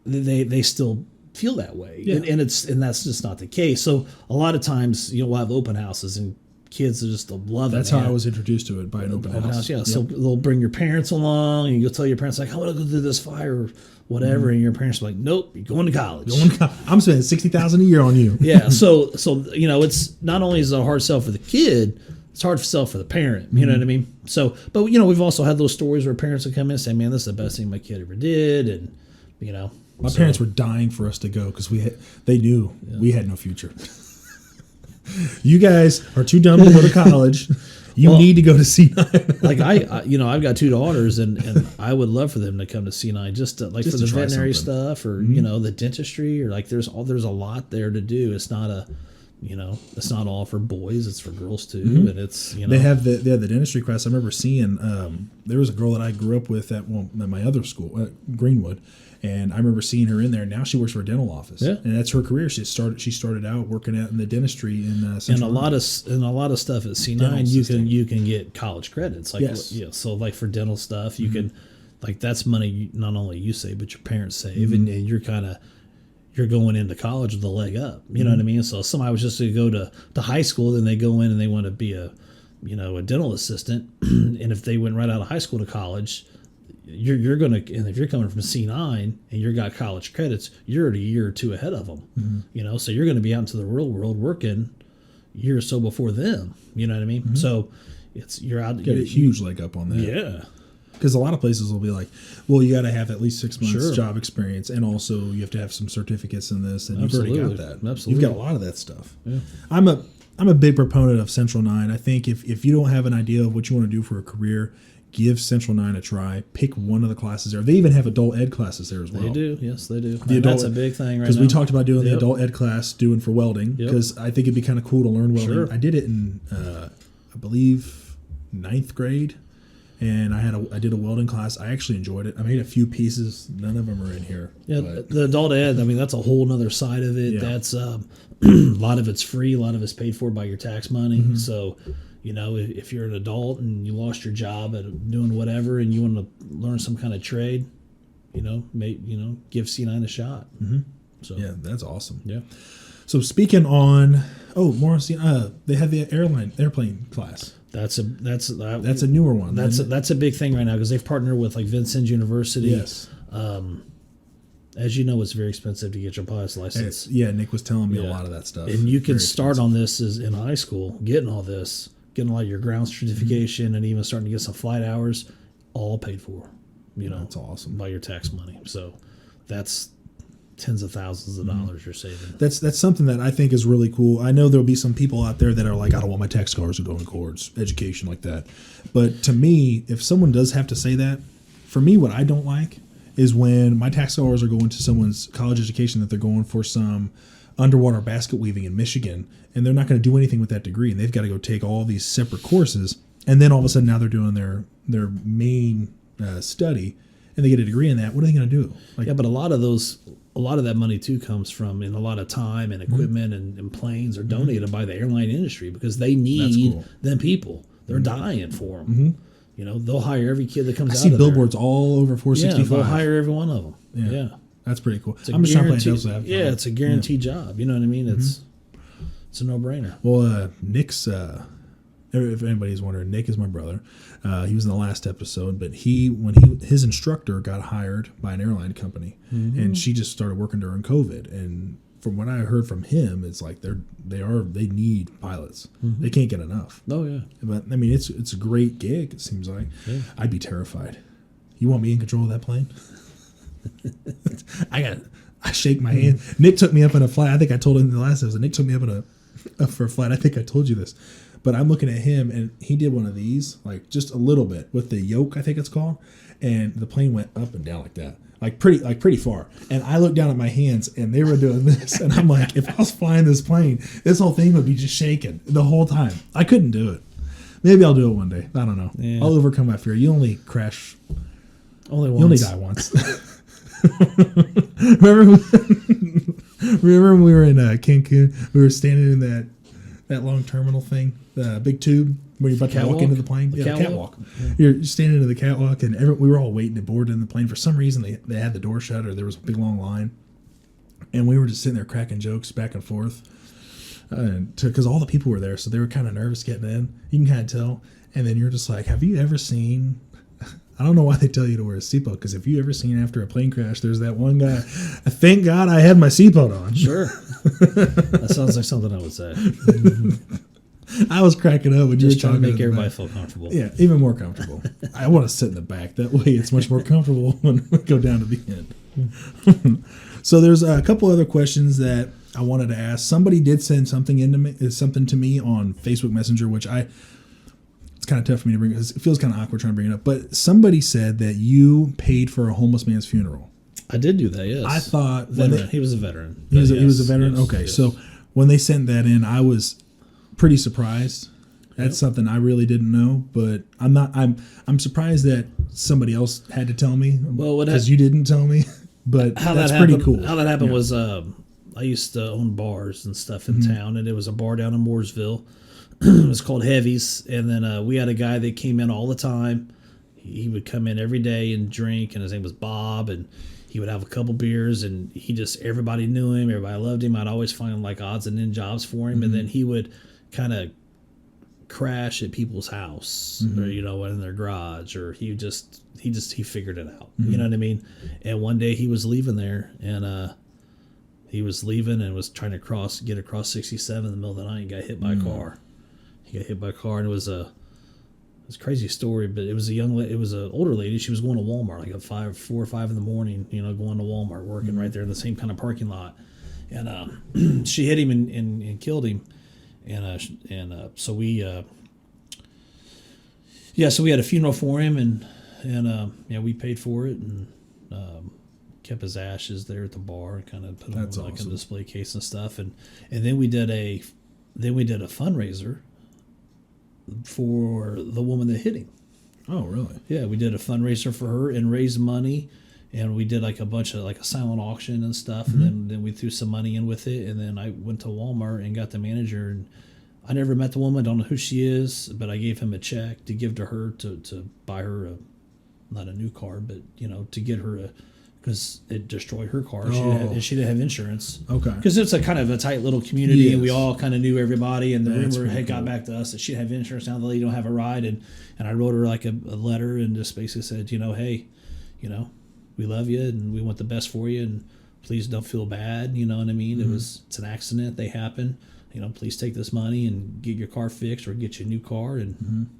They still feel that way. Yeah. And that's just not the case. So a lot of times, we'll have open houses and kids just love it. That's how I was introduced to it, by an open house. Yeah. Yep. So they'll bring your parents along, and you'll tell your parents, like, I want to go through this fire or whatever. And your parents are like, nope, you're going to college. I'm spending $60,000 a year on you. Yeah. So it's not only is it a hard sell for the kid, it's hard to sell for the parent. You know what I mean? So, but we've also had those stories where parents would come in and say, man, this is the best thing my kid ever did. And, My parents were dying for us to go because they knew we had no future. You guys are too dumb to go to college. You need to go to C9. Like I've got 2 daughters, and I would love for them to come to C9 just for the veterinary stuff, or the dentistry, or like there's a lot there to do. It's not it's not all for boys; it's for girls too. And it's they have the dentistry class. I remember seeing there was a girl that I grew up with at my other school, Greenwood. And I remember seeing her in there. Now she works for a dental office, and that's her career. She started out working in the dentistry in Central. And a lot of stuff at C9 you can get college credits. Like so like for dental stuff you can, like that's money not only you save but your parents save, and you're going into college with a leg up. You know what I mean? So if somebody was just to go to high school, then they go in and they want to be a dental assistant, and if they went right out of high school to college. You're gonna, and if you're coming from C9 and you've got college credits, you're at a year or 2 ahead of them. So you're going to be out into the real world working a year or so before them. You know what I mean? So you're out. Get a huge leg up on that. Yeah. Because a lot of places will be like, well, you got to have at least 6 months job experience, and also you have to have some certificates in this, and you've already got that. Absolutely. You've got a lot of that stuff. Yeah. I'm a big proponent of Central 9. I think if you don't have an idea of what you want to do for a career, give Central 9 a try. Pick one of the classes there. They even have adult ed classes there as well. They do. Yes, they do. That's a big thing right now. Because we talked about doing the adult ed class, doing for welding, because I think it'd be kind of cool to learn welding. Sure. I did it in, I believe, 9th grade, and I did a welding class. I actually enjoyed it. I made a few pieces. None of them are in here. Yeah, the adult ed, that's a whole other side of it. Yeah. That's a lot of it's free. A lot of it's paid for by your tax money. So... if you're an adult and you lost your job at doing whatever and you want to learn some kind of trade, give C9 a shot. So yeah, that's awesome. Yeah. So speaking on, more on C9, they have the airplane class. That's a newer one. That's a big thing right now because they've partnered with like Vincennes University. Yes. As you know, it's very expensive to get your pilot's license. Nick was telling me a lot of that stuff. And you can start on this as in high school, getting a lot of your ground certification and even starting to get some flight hours, all paid for. That's awesome. By your tax money. So that's tens of thousands of dollars you're saving. That's something that I think is really cool. I know there'll be some people out there that are like, I don't want my tax dollars to go towards education like that. But to me, if someone does have to say that, for me, what I don't like is when my tax dollars are going to someone's college education that they're going for some underwater basket weaving in Michigan, and they're not going to do anything with that degree, and they've got to go take all these separate courses, and then all of a sudden now they're doing their main study, and they get a degree in that. What are they going to do? But a lot of that money too comes from, and a lot of time and equipment and planes are donated by the airline industry because they need them people. They're dying for them. They'll hire every kid that comes out. I see billboards all over 465. Yeah, they'll hire every one of them. Yeah. That's pretty cool. I'm just trying to play devil's advocate. Yeah, it's a guaranteed job. You know what I mean? It's a no-brainer. Well, Nick's, if anybody's wondering, Nick is my brother. He was in the last episode, but his instructor got hired by an airline company, and she just started working during COVID. And from what I heard from him, it's like they need pilots. They can't get enough. Oh yeah. But I mean, it's a great gig. It seems like I'd be terrified. You want me in control of that plane? I shake my hand. Nick took me up on a flight. I think I told him in the last episode. Nick took me up for a flight. I think I told you this, but I'm looking at him and he did one of these, like just a little bit with the yoke, I think it's called, and the plane went up and down like that, like pretty far. And I looked down at my hands and they were doing this, and I'm like, if I was flying this plane, this whole thing would be just shaking the whole time. I couldn't do it. Maybe I'll do it one day. I don't know. Yeah. I'll overcome my fear. You only crash. Only once. You only die once. Remember when we were in Cancun? We were standing in that long terminal thing, the big tube where you're about to walk into the plane. The catwalk. You're standing in the catwalk, and we were all waiting to board in the plane. For some reason, they had the door shut, or there was a big long line, and we were just sitting there cracking jokes back and forth. Because all the people were there, so they were kind of nervous getting in. You can kind of tell. And then you're just like, have you ever seen... I don't know why they tell you to wear a seatbelt, because if you ever seen after a plane crash, there's that one guy, thank God I had my seatbelt on. Sure. That sounds like something I would say. I was cracking up when you were Just trying to talking make everybody back. feel comfortable. Yeah, even more comfortable. I want to sit in the back. That way it's much more comfortable when we go down to the end. So there's a couple other questions that I wanted to ask. Somebody did send something to me on Facebook Messenger, which it's kind of tough for me to bring. It feels kind of awkward trying to bring it up. But somebody said that you paid for a homeless man's funeral. I did do that, yes. I thought he was a veteran. He was a veteran. Yes, okay, yes. So when they sent that in, I was pretty surprised. That's something I really didn't know, but I'm not. I'm surprised that somebody else had to tell me. Well, because you didn't tell me. But that's pretty cool. How that happened was I used to own bars and stuff in town, and it was a bar down in Mooresville. It was called Heavy's, and then we had a guy that came in all the time. He would come in every day and drink, and his name was Bob, and he would have a couple beers, and everybody knew him, everybody loved him. I'd always find like odds and end jobs for him, and then he would kind of crash at people's house or in their garage, or he figured it out. You know what I mean? And one day he was leaving there, and he was leaving and was trying to get across 67 in the middle of the night and got hit by a car. He got hit by a car, and it was a crazy story, but it was an older lady. She was going to Walmart like at 4 or 5 in the morning, going to Walmart, working right there in the same kind of parking lot. And she hit him and killed him. So we had a funeral for him, and we paid for it, and kept his ashes there at the bar and kind of put them in like a display case and stuff. And then we did a fundraiser for the woman that hit him. Oh, really? Yeah, we did a fundraiser for her and raised money, and we did like a bunch of like a silent auction and stuff, and then we threw some money in with it, and then I went to Walmart and got the manager, and I never met the woman, don't know who she is, but I gave him a check to give to her to buy her not a new car, but to get her because it destroyed her car. She didn't have insurance. Okay. Because it's a kind of a tight little community, yes. And we all kind of knew everybody. And the rumor had got back to us that she'd have insurance. Now the lady don't have a ride. And I wrote her like a letter and just basically said, hey, we love you and we want the best for you. And please don't feel bad. You know what I mean? It's an accident. They happen. Please take this money and get your car fixed or get you a new car and,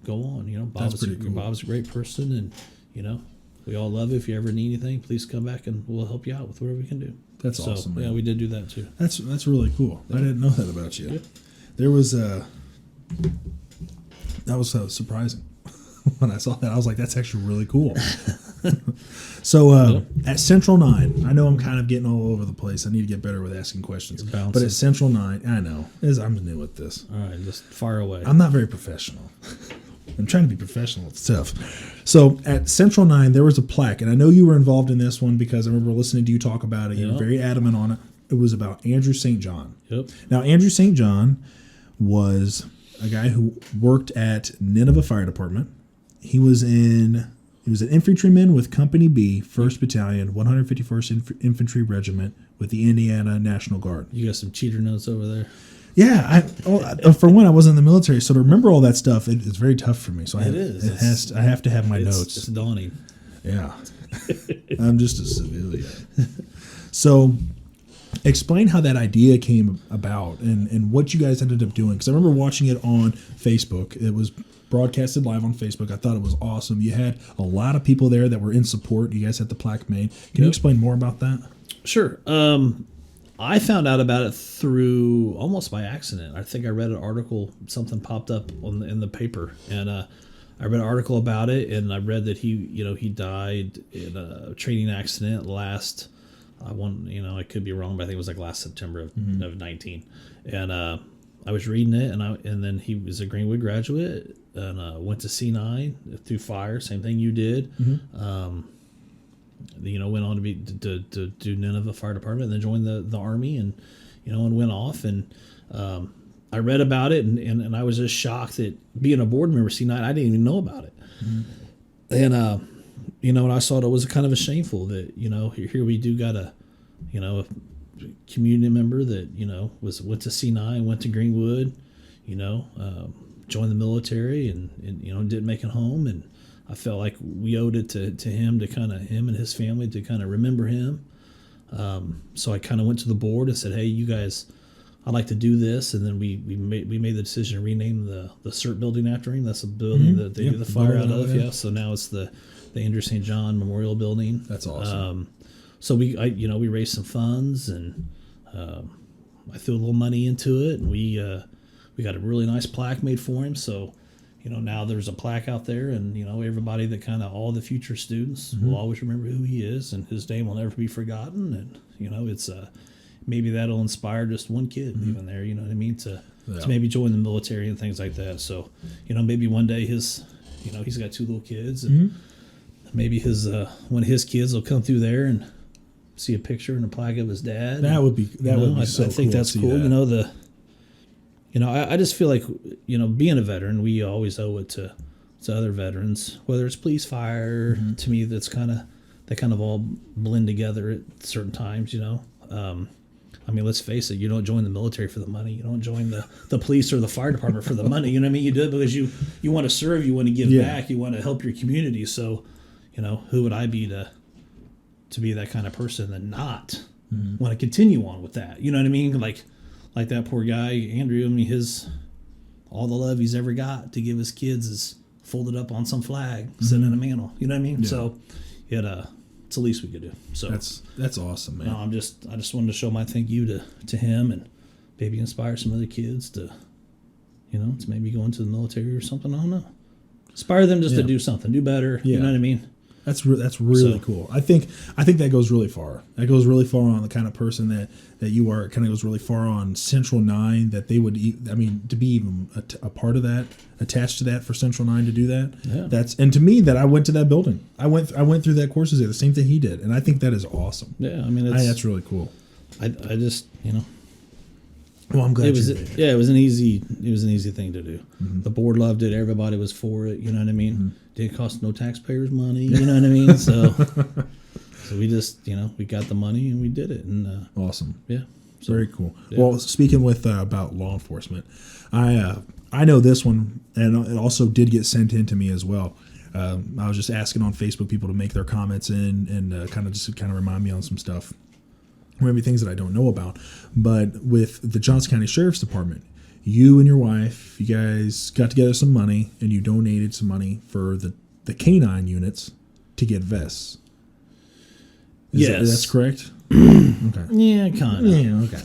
go on. That's pretty cool. Bob's a great person and, we all love you. If you ever need anything, please come back and we'll help you out with whatever we can do. That's awesome, man. Yeah, we did do that too. That's really cool. Yeah. I didn't know that about you. Yeah. There was that was surprising. When I saw that, I was like, that's actually really cool. So at Central 9, I know I'm kind of getting all over the place. I need to get better with asking questions. But at Central 9, I know. I'm new at this. All right, just fire away. I'm not very professional. I'm trying to be professional. It's tough. So at Central 9, there was a plaque, and I know you were involved in this one because I remember listening to you talk about it. You were very adamant on it. It was about Andrew St. John. Yep. Now, Andrew St. John was a guy who worked at Nineveh Fire Department. He was an infantryman with Company B, 1st Battalion, 151st Infantry Regiment with the Indiana National Guard. You got some cheater notes over there. Yeah, for one, I wasn't in the military, so to remember all that stuff, it's very tough for me. So I have to have my notes. It's daunting. Yeah, I'm just a civilian. So, explain how that idea came about and what you guys ended up doing. Because I remember watching it on Facebook. It was broadcasted live on Facebook. I thought it was awesome. You had a lot of people there that were in support. You guys had the plaque made. Can you explain more about that? Sure. I found out about it through almost by accident. I think I read an article, something popped up in the paper, and I read an article about it, and I read that he died in a training accident last. I could be wrong, but I think it was like last September of 19. And I was reading it, and then he was a Greenwood graduate and went to C9 through fire, same thing you did. Went on to be to do Nineveh Fire Department, and then joined the Army, and and went off. And I read about it, and I was just shocked that being a board member C9, I didn't even know about it. And and I saw it was kind of a shameful that here we do got a community member that went to C9, went to Greenwood, joined the military, and didn't make it home. And I felt like we owed it to him to him and his family to remember him. So I went to the board and said, hey, you guys, I'd like to do this. And then we made the decision to rename the CERT building after him. That's the building that they do the fire out of. Yeah. So now it's the Andrew St. John Memorial Building. That's awesome. So we raised some funds, and I threw a little money into it, and we got a really nice plaque made for him. So now there's a plaque out there, and everybody that all the future students will always remember who he is, and his name will never be forgotten. And it's maybe that'll inspire just one kid even there. You know what I mean? To maybe join the military and things like that. So maybe one day he's got 2 little kids, and maybe one of his kids will come through there and see a picture and a plaque of his dad. That would be so cool. I think that's cool. That. I just feel like being a veteran, we always owe it to other veterans, whether it's police, fire. To me, they kind of all blend together at certain times. Let's face it, you don't join the military for the money. You don't join the police or the fire department for the money. You know what I mean? You do it because you want to serve, you want to give back, you want to help your community. So, who would I be to be that kind of person and not want to continue on with that? You know what I mean? Like that poor guy, Andrew, all the love he's ever got to give his kids is folded up on some flag, sitting in a mantle. You know what I mean? Yeah. So it's the least we could do. So that's awesome, man. I just wanted to show my thank you to him, and maybe inspire some other kids to maybe go into the military or something. I don't know. Inspire them just to do something, do better. You know what I mean? That's really cool. I think that goes really far. That goes really far on the kind of person that you are. It kind of goes really far on Central 9, that they would. To be even a part of that, attached to that for Central 9 to do that. Yeah. And to me, that I went to that building. I went through that courses there, the same thing he did, and I think that is awesome. Yeah, that's really cool. I just Well, I'm glad it was an easy thing to do. The board loved it. Everybody was for it. You know what I mean? Didn't cost no taxpayers money. You know what I mean? So we just we got the money and we did it. And awesome. Yeah. So, very cool. Yeah. Well, speaking about law enforcement, I know this one, and it also did get sent in to me as well. I was just asking on Facebook people to make their comments in and kind of remind me on some stuff. Maybe things that I don't know about. But with the Johnson County Sheriff's Department, you and your wife, you guys got together some money, and you donated some money for the canine units to get vests. Yes. That's correct? Okay. Yeah, kind of. Yeah, okay.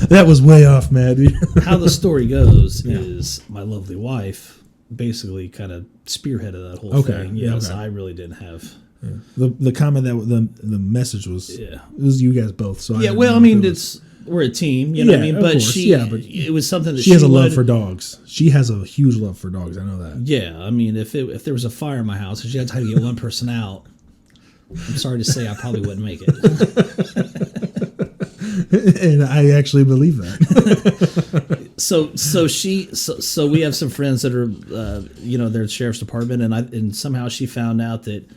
That was way off, Matt. How the story goes is my lovely wife basically kind of spearheaded that whole thing. Yes, I really didn't have... Yeah. The comment that the message was it was you guys both. So we're a team, you know what I mean. But it was something that she has a love for dogs. She has a huge love for dogs. I know that. Yeah, if there was a fire in my house and she had to get one person out, I'm sorry to say I probably wouldn't make it. And I actually believe that. So we have some friends that are they're the sheriff's department, and somehow she found out that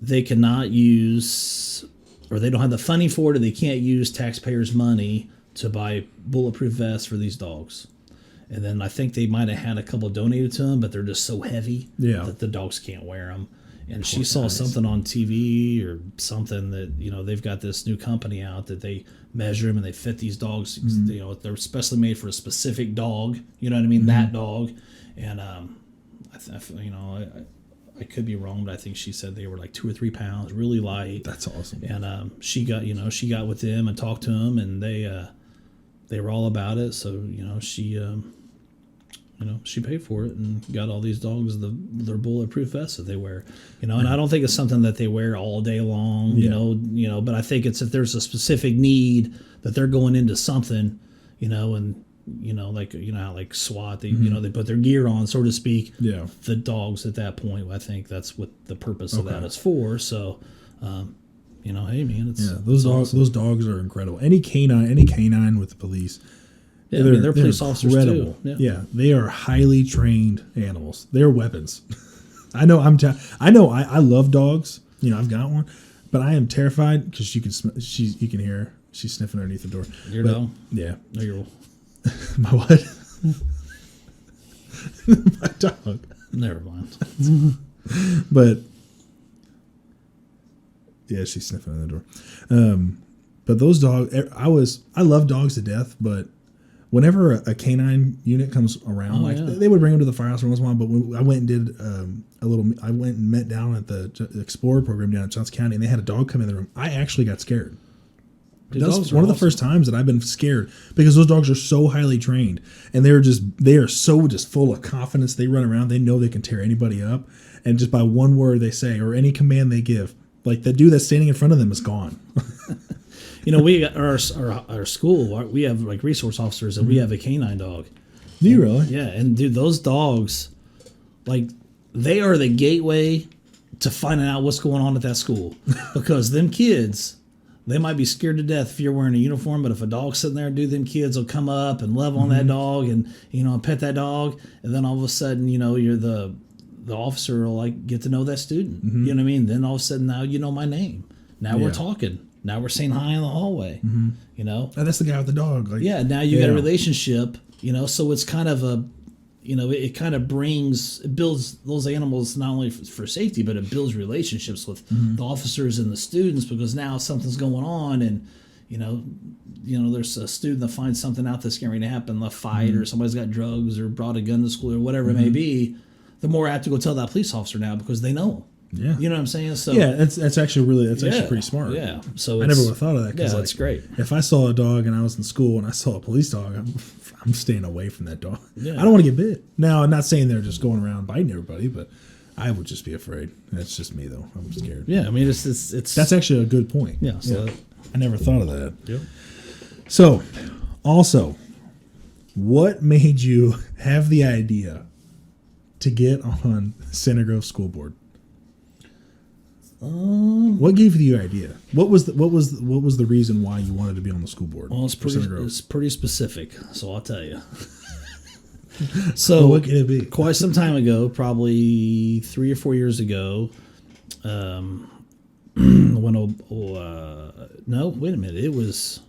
they cannot use, or they don't have the funding for it, or they can't use taxpayers' money to buy bulletproof vests for these dogs. And then I think they might have had a couple donated to them, but they're just so heavy that the dogs can't wear them. And she saw something on TV or something that, they've got this new company out that they measure them and they fit these dogs. They're specially made for a specific dog. You know what I mean? That dog. And I could be wrong, but I think she said they were like 2 or 3 pounds, really light. That's awesome. And she got with them and talked to them, and they were all about it. So she paid for it and got all these dogs their bulletproof vests that they wear. And I don't think it's something that they wear all day long. But I think it's if there's a specific need that they're going into something, and like how like SWAT, they they put their gear on, so to speak. Yeah. The dogs at that point, I think that's what the purpose of that is for. So, hey man, it's those dogs are incredible. Any canine with the police. Yeah, they're police officers too. Yeah, they are highly trained animals. They're weapons. I know. I love dogs. I've got one, but I am terrified because you can hear her. She's sniffing underneath the door. Your dog? Yeah. No, your my what? My dog. Never mind. But yeah, she's sniffing on the door. But those dogs, I love dogs to death, but whenever a canine unit comes around, they would bring them to the firehouse once in a while. But when I went and did I went and met down at the Explorer program down in Johnson County, and they had a dog come in the room. I actually got scared. Dude, that was one of the first times that I've been scared because those dogs are so highly trained, and they are so full of confidence. They run around, they know they can tear anybody up, and just by one word they say or any command they give, like the dude that's standing in front of them is gone. We got our school. We have like resource officers, and we have a canine dog. Do you really? Yeah, and dude, those dogs, like, they are the gateway to finding out what's going on at that school, because them kids, they might be scared to death if you're wearing a uniform, but if a dog's sitting there, dude, them kids will come up and love on that dog and pet that dog, and then all of a sudden, you're the officer will like get to know that student. You know what I mean? Then all of a sudden, now you know my name. Now we're talking. Now we're saying hi in the hallway. And that's the guy with the dog. Like, now you got a relationship. So it's kind of a, it kind of it builds those animals not only for safety, but it builds relationships with the officers and the students, because now something's going on, and there's a student that finds something out that's going to happen, a fight, or somebody's got drugs or brought a gun to school or whatever it may be. The more I have to go tell that police officer now, because they know him. Yeah, you know what I'm saying. So that's actually actually pretty smart. Yeah, so I never would have thought of that. Yeah, that's great. If I saw a dog and I was in school and I saw a police dog, I'm staying away from that dog. Yeah. I don't want to get bit. Now, I'm not saying they're just going around biting everybody, but I would just be afraid. That's just me, though. I'm scared. Yeah, I mean, it's that's actually a good point. Yeah, so I never thought of that. Yep. So, also, what made you have the idea to get on Center Grove School Board? What gave you the idea? What was the reason why you wanted to be on the school board? Well, it's pretty specific, so I'll tell you. So what could it be? Quite some time ago, probably 3 or 4 years ago, when no, wait a minute, it was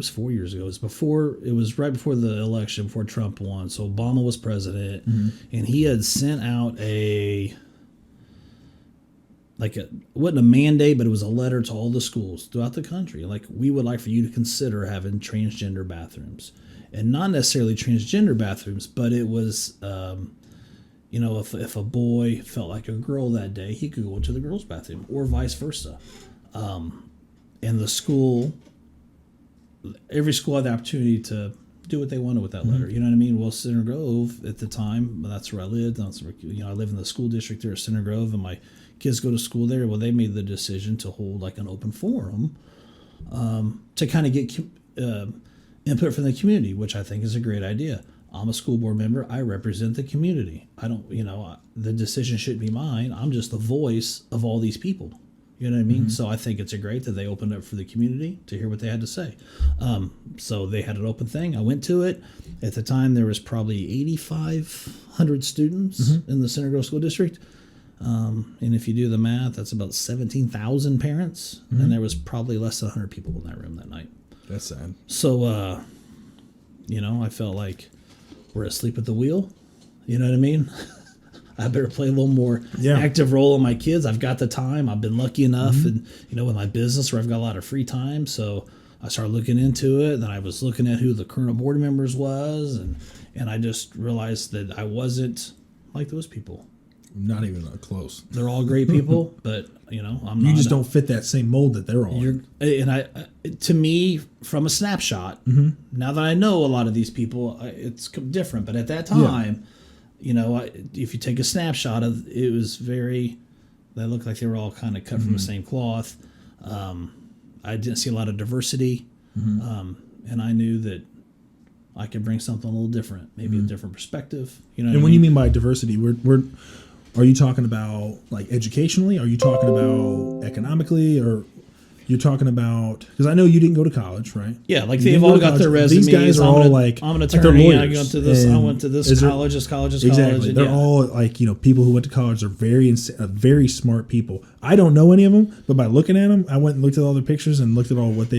4 years ago. It was right before the election, before Trump won. So Obama was president, and he had sent out wasn't a mandate, but it was a letter to all the schools throughout the country. Like, we would like for you to consider having transgender bathrooms, and not necessarily transgender bathrooms, but it was, if a boy felt like a girl that day, he could go to the girls' bathroom, or vice versa. And the school, every school had the opportunity to do what they wanted with that letter. You know what I mean? Well, Center Grove at the time, that's where I lived. I live in the school district there at Center Grove, and my kids go to school there. Well, they made the decision to hold like an open forum to kind of get input from the community, which I think is a great idea. I'm a school board member. I represent the community. I don't, the decision shouldn't be mine. I'm just the voice of all these people. You know what I mean? So I think it's great that they opened up for the community to hear what they had to say. So they had an open thing. I went to it. At the time, there was probably 8,500 students in the Center Grove School District. And if you do the math, that's about 17,000 parents. And there was probably less than 100 people in that room that night. That's sad. So, I felt like we're asleep at the wheel. You know what I mean? I better play a little more active role in my kids. I've got the time. I've been lucky enough, and with my business where I've got a lot of free time. So I started looking into it. Then I was looking at who the current board members was, and I just realized that I wasn't like those people. Not even close. They're all great people, but I'm not. You just don't fit that same mold that they're on. To me, from a snapshot, now that I know a lot of these people, it's different. But at that time. If you take a snapshot of it, was they looked like they were all kind of cut from the same cloth. I didn't see a lot of diversity, and I knew that I could bring something a little different, maybe a different perspective. You know, and when you mean by diversity, are you talking about like educationally? Are you talking about economically, or you're talking about? Because I know you didn't go to college, right? Yeah, like You they've didn't all go to got college. their resumes. These guys are all like I'm an like they're attorney. I lawyers, went to this. I and went to this is there- college. This college. Exactly. And They're all like, people who went to college are very smart people. I don't know any of them, but by looking at them, I went and looked at all their pictures and looked at all what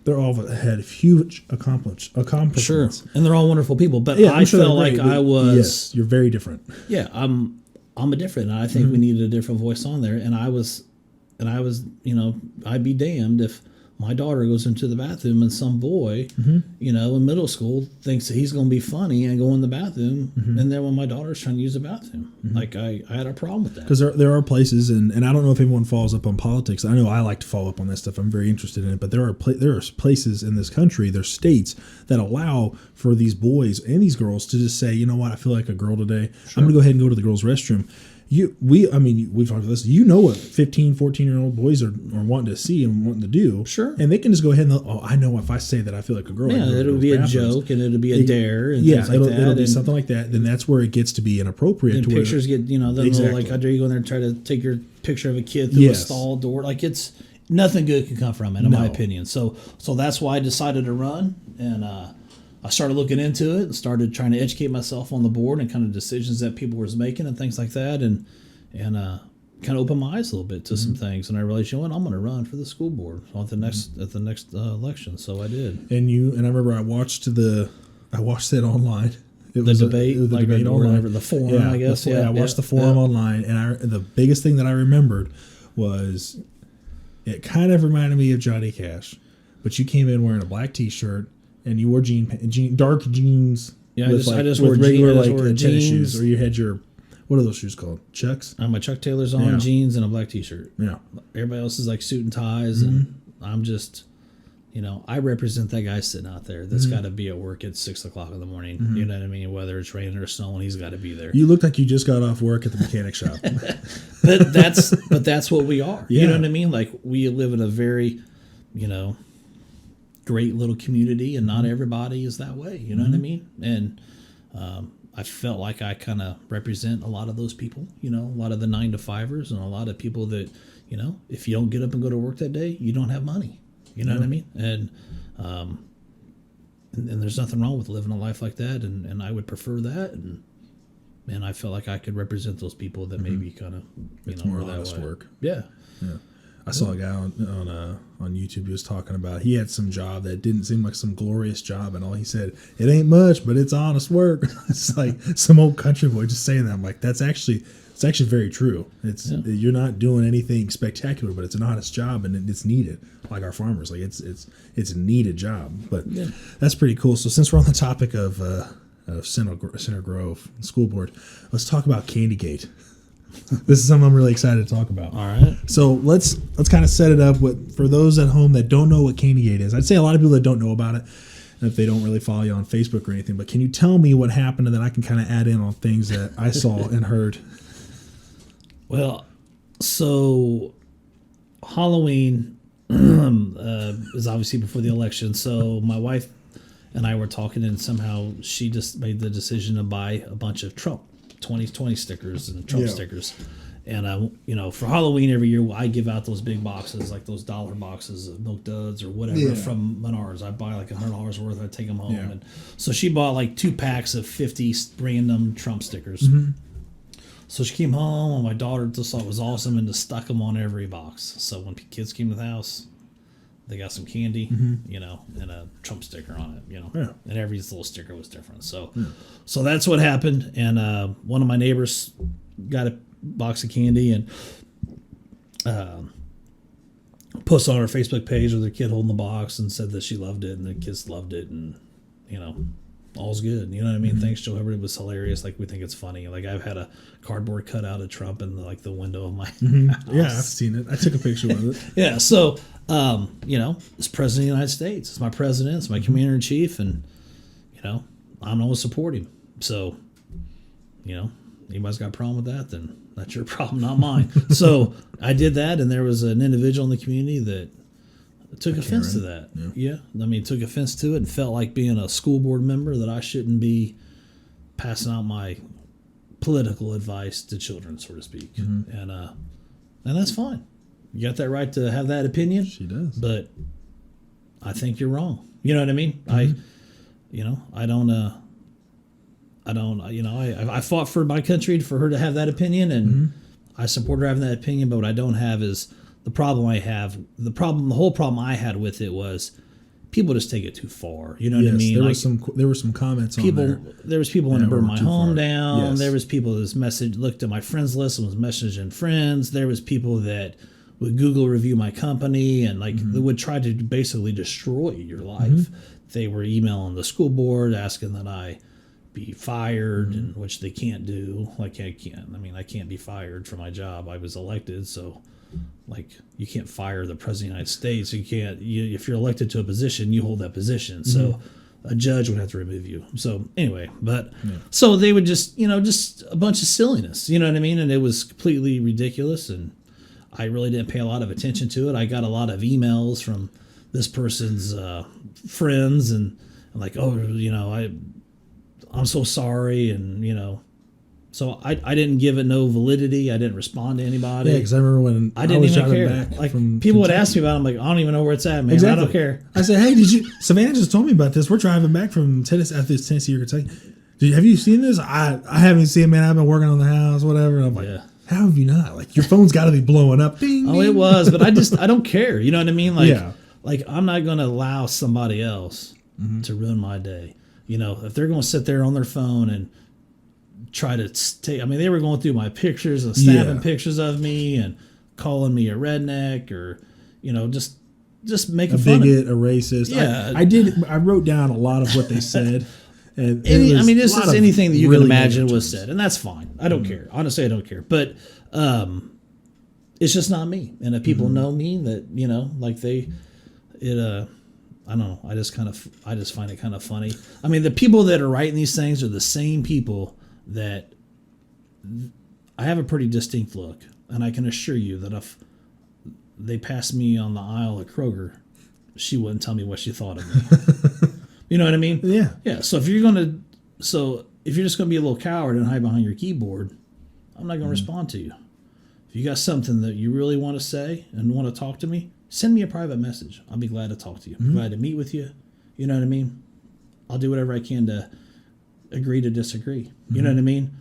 they're all had huge accomplishments. Sure, and they're all wonderful people. But Yeah, I I'm sure felt they're like great, I but was. Yes, you're very different. Yeah, I'm a different. And I think we needed a different voice on there. And I was, I'd be damned if my daughter goes into the bathroom and some boy, in middle school thinks that he's going to be funny and go in the bathroom. And then when my daughter's trying to use the bathroom, like I had a problem with that. Because there are places, and I don't know if everyone follows up on politics. I know I like to follow up on that stuff. I'm very interested in it. But there are places in this country, there's states that allow for these boys and these girls to just say, you know what, I feel like a girl today. I'm going to go ahead and go to the girls' restroom. We've talked about this. You know what 15, 14-year-old boys are wanting to see and wanting to do. Sure. And they can just go ahead and, I know if I say that I feel like a girl. Yeah, it'll be a joke and it'll be a dare and things like that. It'll be something like that. Then that's where it gets to be inappropriate. And to pictures get, Exactly. I dare you go in there and try to take your picture of a kid through a stall door. Like it's nothing good can come from it, in my opinion. So that's why I decided to run, and I started looking into it and started trying to educate myself on the board and kind of decisions that people were making and things like that, and kind of opened my eyes a little bit to some things. And I realized, I'm going to run for the school board at the next election. So I did. And I remember I watched that online. It was the debate online, the forum, I guess. I watched the forum online, and the biggest thing that I remembered was it kind of reminded me of Johnny Cash, but you came in wearing a black T-shirt and you wore dark jeans. Yeah, I just wore tennis jeans. shoes, or you had your, what are those shoes called? Chucks? I had my Chuck Taylors on, jeans, and a black T-shirt. Yeah. Everybody else is like suit and ties, and I'm just, I represent that guy sitting out there that's got to be at work at 6 o'clock in the morning. You know what I mean? Whether it's raining or snowing, he's got to be there. You look like you just got off work at the mechanic shop. but that's what we are. Yeah. You know what I mean? Like, we live in a very, great little community, and not everybody is that way. You know what I mean? And I felt like I kind of represent a lot of those people, a lot of the 9-to-5ers, and a lot of people that, if you don't get up and go to work that day, you don't have money. You know what I mean? And there's nothing wrong with living a life like that, and I would prefer that, and I felt like I could represent those people that maybe kind of, it's more honest work. Yeah. I saw a guy on YouTube. He was talking about, he had some job that didn't seem like some glorious job, and all he said, it ain't much, but it's honest work. It's like some old country boy just saying that. I'm like, it's actually very true. You're not doing anything spectacular, but it's an honest job, and it's needed. Like our farmers, like it's a needed job. But that's pretty cool. So since we're on the topic of Center Grove School Board, let's talk about Candygate. This is something I'm really excited to talk about. All right. So let's kind of set it up for those at home that don't know what Candygate is. I'd say a lot of people that don't know about it, if they don't really follow you on Facebook or anything. But can you tell me what happened, and then I can kind of add in on things that I saw and heard. Well, so Halloween is obviously before the election. So my wife and I were talking, and somehow she just made the decision to buy a bunch of Trump 2020 stickers and Trump stickers. And for Halloween every year, I give out those big boxes, like those dollar boxes of Milk Duds or whatever from Menards. I buy like $100 worth. I take them home. And so she bought like 2 packs of 50 random Trump stickers. So she came home, and my daughter just thought it was awesome and just stuck them on every box. So when kids came to the house, they got some candy, and a Trump sticker on it, and every little sticker was different. So that's what happened. And one of my neighbors got a box of candy and posted on her Facebook page with her kid holding the box and said that she loved it and the kids loved it, and all's good. You know what I mean? Thanks, Joe Hubbard. It was hilarious. Like, we think it's funny. Like, I've had a cardboard cutout of Trump in the window of my house. Yeah, I've seen it. I took a picture with it. Yeah. So, it's President of the United States. It's my president. It's my commander in chief, and I'm always support him. So, anybody's got a problem with that, then that's your problem, not mine. So I did that, and there was an individual in the community that took offense to that. Yeah. I mean, took offense to it and felt like being a school board member that I shouldn't be passing out my political advice to children, so to speak. And that's fine. You got that right to have that opinion. She does. But I think you're wrong. You know what I mean? I fought for my country for her to have that opinion, and I support her having that opinion. But what I don't have is the problem I have. The whole problem I had with it was people just take it too far. You know what I mean? There were some comments people, on there. There was people wanting to burn my home down. Yes. There was people that looked at my friends list and was messaging friends. There was people that would Google review my company and they would try to basically destroy your life. They were emailing the school board asking that I be fired, and which they can't do. Like I can't be fired from my job. I was elected, so you can't fire the president of the United States. You can't. If you're elected to a position, you hold that position. So a judge would have to remove you. So anyway, so they would just a bunch of silliness. You know what I mean? And it was completely ridiculous, and I really didn't pay a lot of attention to it. I got a lot of emails from this person's friends and I'm so sorry, and so I didn't give it no validity. I didn't respond to anybody. Yeah, because I remember when I didn't even care. Back people would ask me about it. I'm like, I don't even know where it's at, man. Exactly. I don't care. I said, hey, Savannah just told me about this. We're driving back from Tennessee or Kentucky. Have you seen this? I haven't seen it, man. I've been working on the house, whatever. And I'm like, how have you not? Your phone's got to be blowing up. Ding, ding. It was, but I don't care. You know what I mean? I'm not going to allow somebody else to ruin my day. If they're going to sit there on their phone and try to take, they were going through my pictures and snapping pictures of me and calling me a redneck or, just making fun of me. A bigot, a racist. Yeah. I wrote down a lot of what they said. And this is anything that you can imagine was said, and that's fine. I don't care. Honestly, I don't care. But it's just not me. And if people know me, that I don't know. I just find it kind of funny. The people that are writing these things are the same people that I have a pretty distinct look, and I can assure you that if they passed me on the aisle at Kroger, she wouldn't tell me what she thought of me. You know what I mean? Yeah. Yeah. So if you're just gonna be a little coward and hide behind your keyboard, I'm not gonna respond to you. If you got something that you really want to say and want to talk to me, send me a private message. I'll be glad to talk to you. Glad to meet with you. You know what I mean? I'll do whatever I can to agree to disagree. You know what I mean?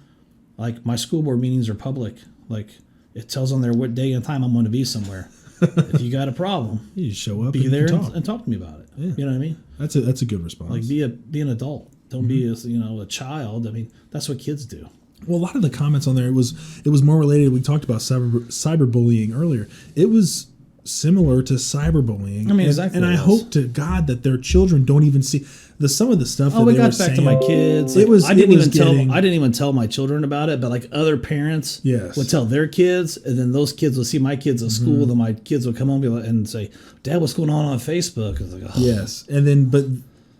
My school board meetings are public. It tells on there what day and time I'm going to be somewhere. If you got a problem, you just show up, be there and talk to me about it. Yeah. You know what I mean? That's a good response. Be an adult. Don't be a child. That's what kids do. Well, a lot of the comments on there, it was more related. We talked about cyberbullying earlier. It was similar to cyberbullying. Exactly. And I hope to God that their children don't even see some of the stuff. Oh, we got back to my kids. I didn't even tell my children about it, but other parents would tell their kids, and then those kids would see my kids at school. Then my kids would come home and say, "Dad, what's going on Facebook?" I was like, oh. Yes, and then but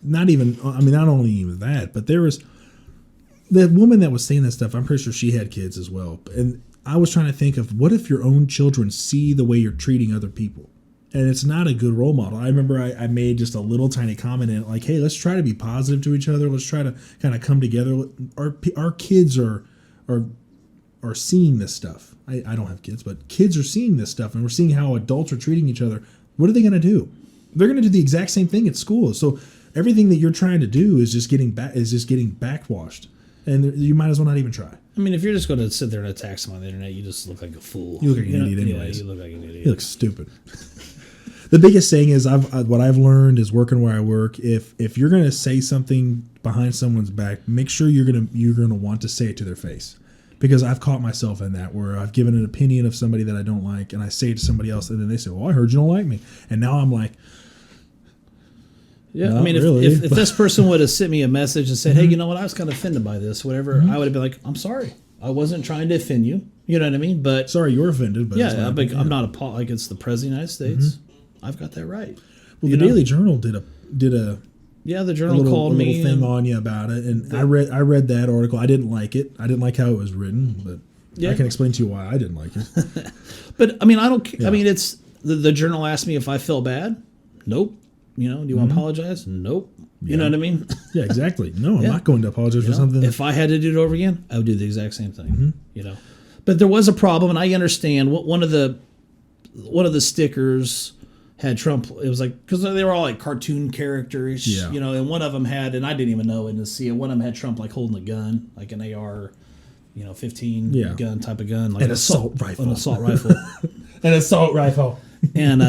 not even. Not only even that, but there was the woman that was saying that stuff. I'm pretty sure she had kids as well, and I was trying to think of what if your own children see the way you're treating other people, and it's not a good role model. I remember I made just a little tiny comment in it, hey, let's try to be positive to each other. Let's try to kind of come together. Our kids are seeing this stuff. I don't have kids, but kids are seeing this stuff, and we're seeing how adults are treating each other. What are they going to do? They're going to do the exact same thing at school. So everything that you're trying to do is just getting backwashed, and you might as well not even try. If you're just going to sit there and attack someone on the internet, you just look like a fool. You look like an idiot anyways. Yeah, you look like an idiot. You look stupid. The biggest thing is what I've learned is working where I work. If you're going to say something behind someone's back, make sure you're going to want to say it to their face. Because I've caught myself in that where I've given an opinion of somebody that I don't like, and I say it to somebody else, and then they say, "Well, I heard you don't like me," and now I'm like. Yeah, if this person would have sent me a message and said, "Hey, you know what? I was kind of offended by this, whatever," I would have been like, "I'm sorry. I wasn't trying to offend you." You know what I mean? But sorry, you're offended. But I'm not it's the President of the United States. I've got that right. Well, the Daily Journal did a the Journal called me a little thing on you about it, and I read that article. I didn't like it. I didn't like how it was written, but I can explain to you why I didn't like it. But I don't. Yeah. It's the Journal asked me if I felt bad. Nope. You know, do you want to apologize? Nope. You know what I mean? Yeah, exactly. No, I'm not going to apologize for something. If I had to do it over again, I would do the exact same thing. You know, but there was a problem, and I understand what one of the stickers had Trump. It was like, because they were all like cartoon characters, you know, and one of them had, and I didn't even know it to see it. One of them had Trump like holding a gun, like an AR, 15 gun type of gun, like an assault rifle, an assault rifle, an assault rifle, and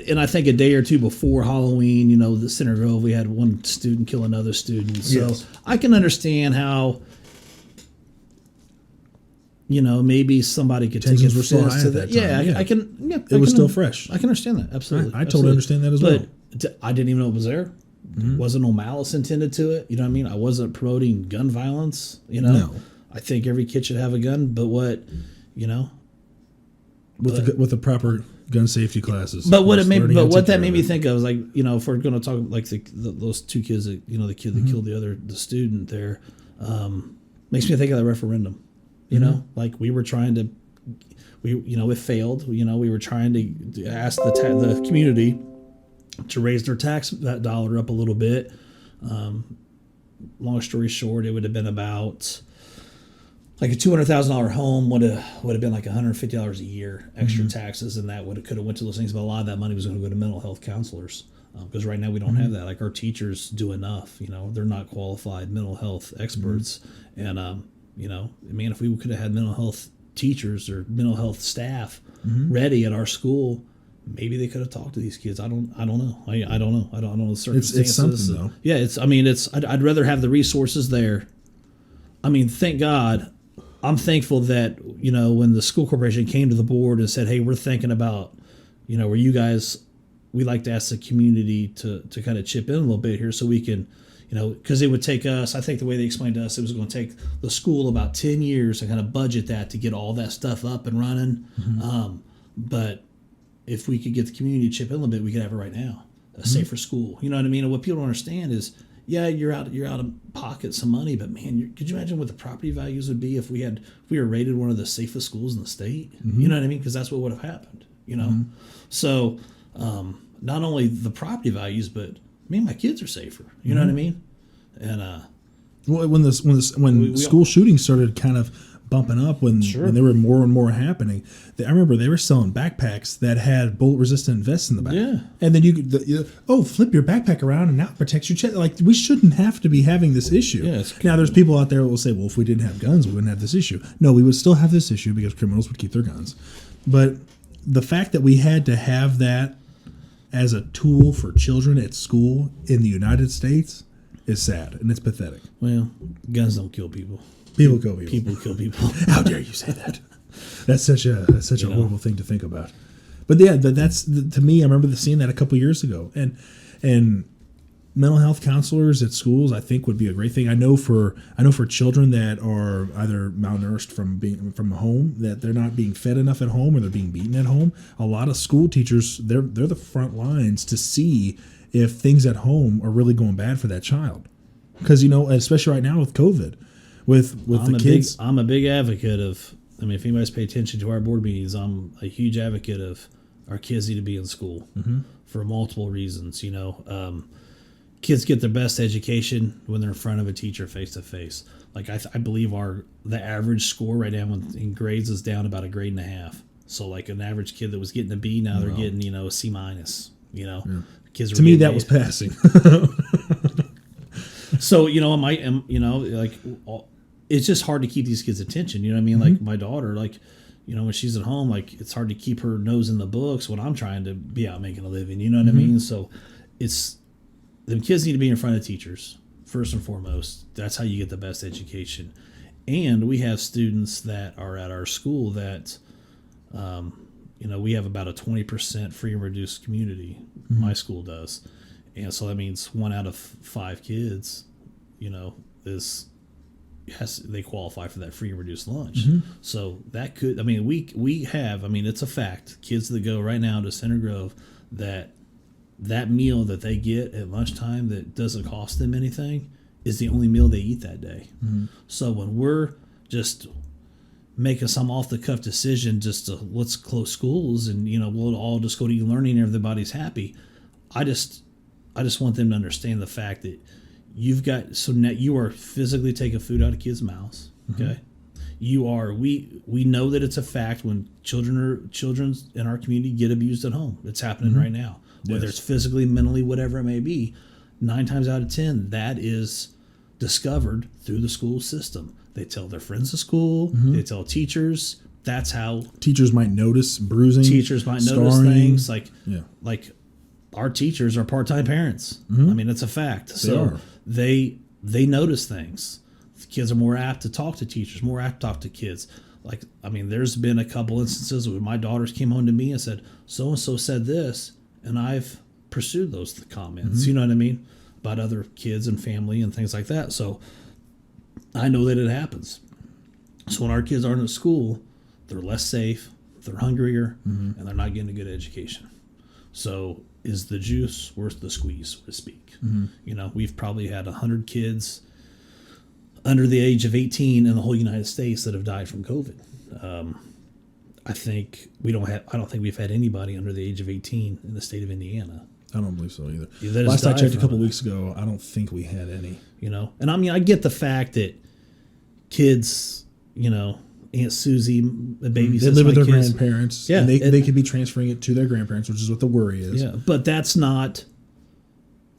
and I think a day or two before Halloween, the Center Grove, we had one student kill another student. So I can understand how, maybe somebody could take Tensions were so high to at that. that time. Yeah, I can. Yeah, it was still fresh. I can understand that. Absolutely. I totally understand that as well. But I didn't even know it was there. Wasn't no malice intended to it. You know what I mean? I wasn't promoting gun violence. No. I think every kid should have a gun, but with the proper gun safety classes. But what made me think of was like, if we're going to talk like those two kids that the kid that killed the student there, makes me think of the referendum. Like we were trying to, it failed. We were trying to ask the community to raise their tax that dollar up a little bit. Long story short, it would have been about like a $200,000 home would have been like $150 a year extra taxes, and that could have went to those things. But a lot of that money was going to go to mental health counselors, because right now we don't have that. Like our teachers do enough. They're not qualified mental health experts, and if we could have had mental health teachers or mental health staff ready at our school, maybe they could have talked to these kids. I don't know. I don't know. I don't know the circumstances. It's something though. Yeah, I'd rather have the resources there. Thank God. I'm thankful that, when the school corporation came to the board and said, hey, we're thinking about, where you guys, we like to ask the community to kind of chip in a little bit here so we can, because it would take us, I think the way they explained to us, it was going to take the school about 10 years to kind of budget that to get all that stuff up and running. But if we could get the community to chip in a little bit, we could have it right now, a safer school. You know what I mean? And what people don't understand is, yeah, you're out of pocket some money, but man, could you imagine what the property values would be if we were rated one of the safest schools in the state? You know what I mean? Because that's what would have happened. So not only the property values, but my kids are safer. You know what I mean? And when school shootings started kind of bumping up, when there were more and more happening, I remember they were selling backpacks that had bullet resistant vests in the back. Yeah, and then you could flip your backpack around and now it protects your chest. Like, we shouldn't have to be having this issue. Yeah, now there's people out there that will say, well, if we didn't have guns, we wouldn't have this issue. No, we would still have this issue because criminals would keep their guns. But the fact that we had to have that as a tool for children at school in the United States is sad, and it's pathetic. Well, guns don't kill people. People kill people. People kill people. How dare you say that? That's such a horrible thing to think about. But yeah, that's to me. I remember seeing that a couple years ago, and mental health counselors at schools, I think, would be a great thing. I know for children that are either malnourished from home, that they're not being fed enough at home, or they're being beaten at home. A lot of school teachers, they're the front lines to see if things at home are really going bad for that child, because especially right now with COVID. With the kids, I'm a big advocate of. If anybody's paid attention to our board meetings, I'm a huge advocate of our kids need to be in school for multiple reasons. Kids get their best education when they're in front of a teacher face to face. Like I believe the average score right now in grades is down about a grade and a half. So like an average kid that was getting a B, now they're getting a C minus. Kids to me that was passing. So it's just hard to keep these kids' attention. You know what I mean? Like my daughter, when she's at home, it's hard to keep her nose in the books when I'm trying to be out making a living. You know what I mean? So the kids need to be in front of teachers first and foremost. That's how you get the best education. And we have students that are at our school that, we have about a 20% free and reduced community. My school does. And so that means 1 out of 5 kids, they qualify for that free and reduced lunch. So that could, we have, it's a fact, kids that go right now to Center Grove, that meal that they get at lunchtime that doesn't cost them anything is the only meal they eat that day. So when we're just, making some off the cuff decision just to let's close schools and we'll all just go to e-learning and everybody's happy. I just want them to understand the fact that now you are physically taking food out of kids' mouths. Okay, you are. We know that it's a fact when children in our community get abused at home. It's happening right now, whether it's physically, mentally, whatever it may be. 9 times out of 10, that is discovered through the school system. They tell their friends at school. They tell teachers. That's how teachers might notice bruising. Teachers might notice things like our teachers are part-time parents. I mean, it's a fact. They notice things. Kids are more apt to talk to teachers, more apt to talk to kids. There's been a couple instances where my daughters came home to me and said, so-and-so said this, and I've pursued those comments, you know what I mean, about other kids and family and things like that. So I know that it happens. So when our kids aren't at school, they're less safe, they're hungrier, and they're not getting a good education. So is the juice worth the squeeze, so to speak? We've probably had 100 kids under the age of 18 in the whole United States that have died from COVID. I don't think we've had anybody under the age of 18 in the state of Indiana. I don't believe so either. Last I checked a couple weeks ago, I don't think we had any. And I get the fact that kids, Aunt Susie babysits they live with their kids. grandparents. Yeah, and they could be transferring it to their grandparents, which is what the worry is. Yeah, but that's not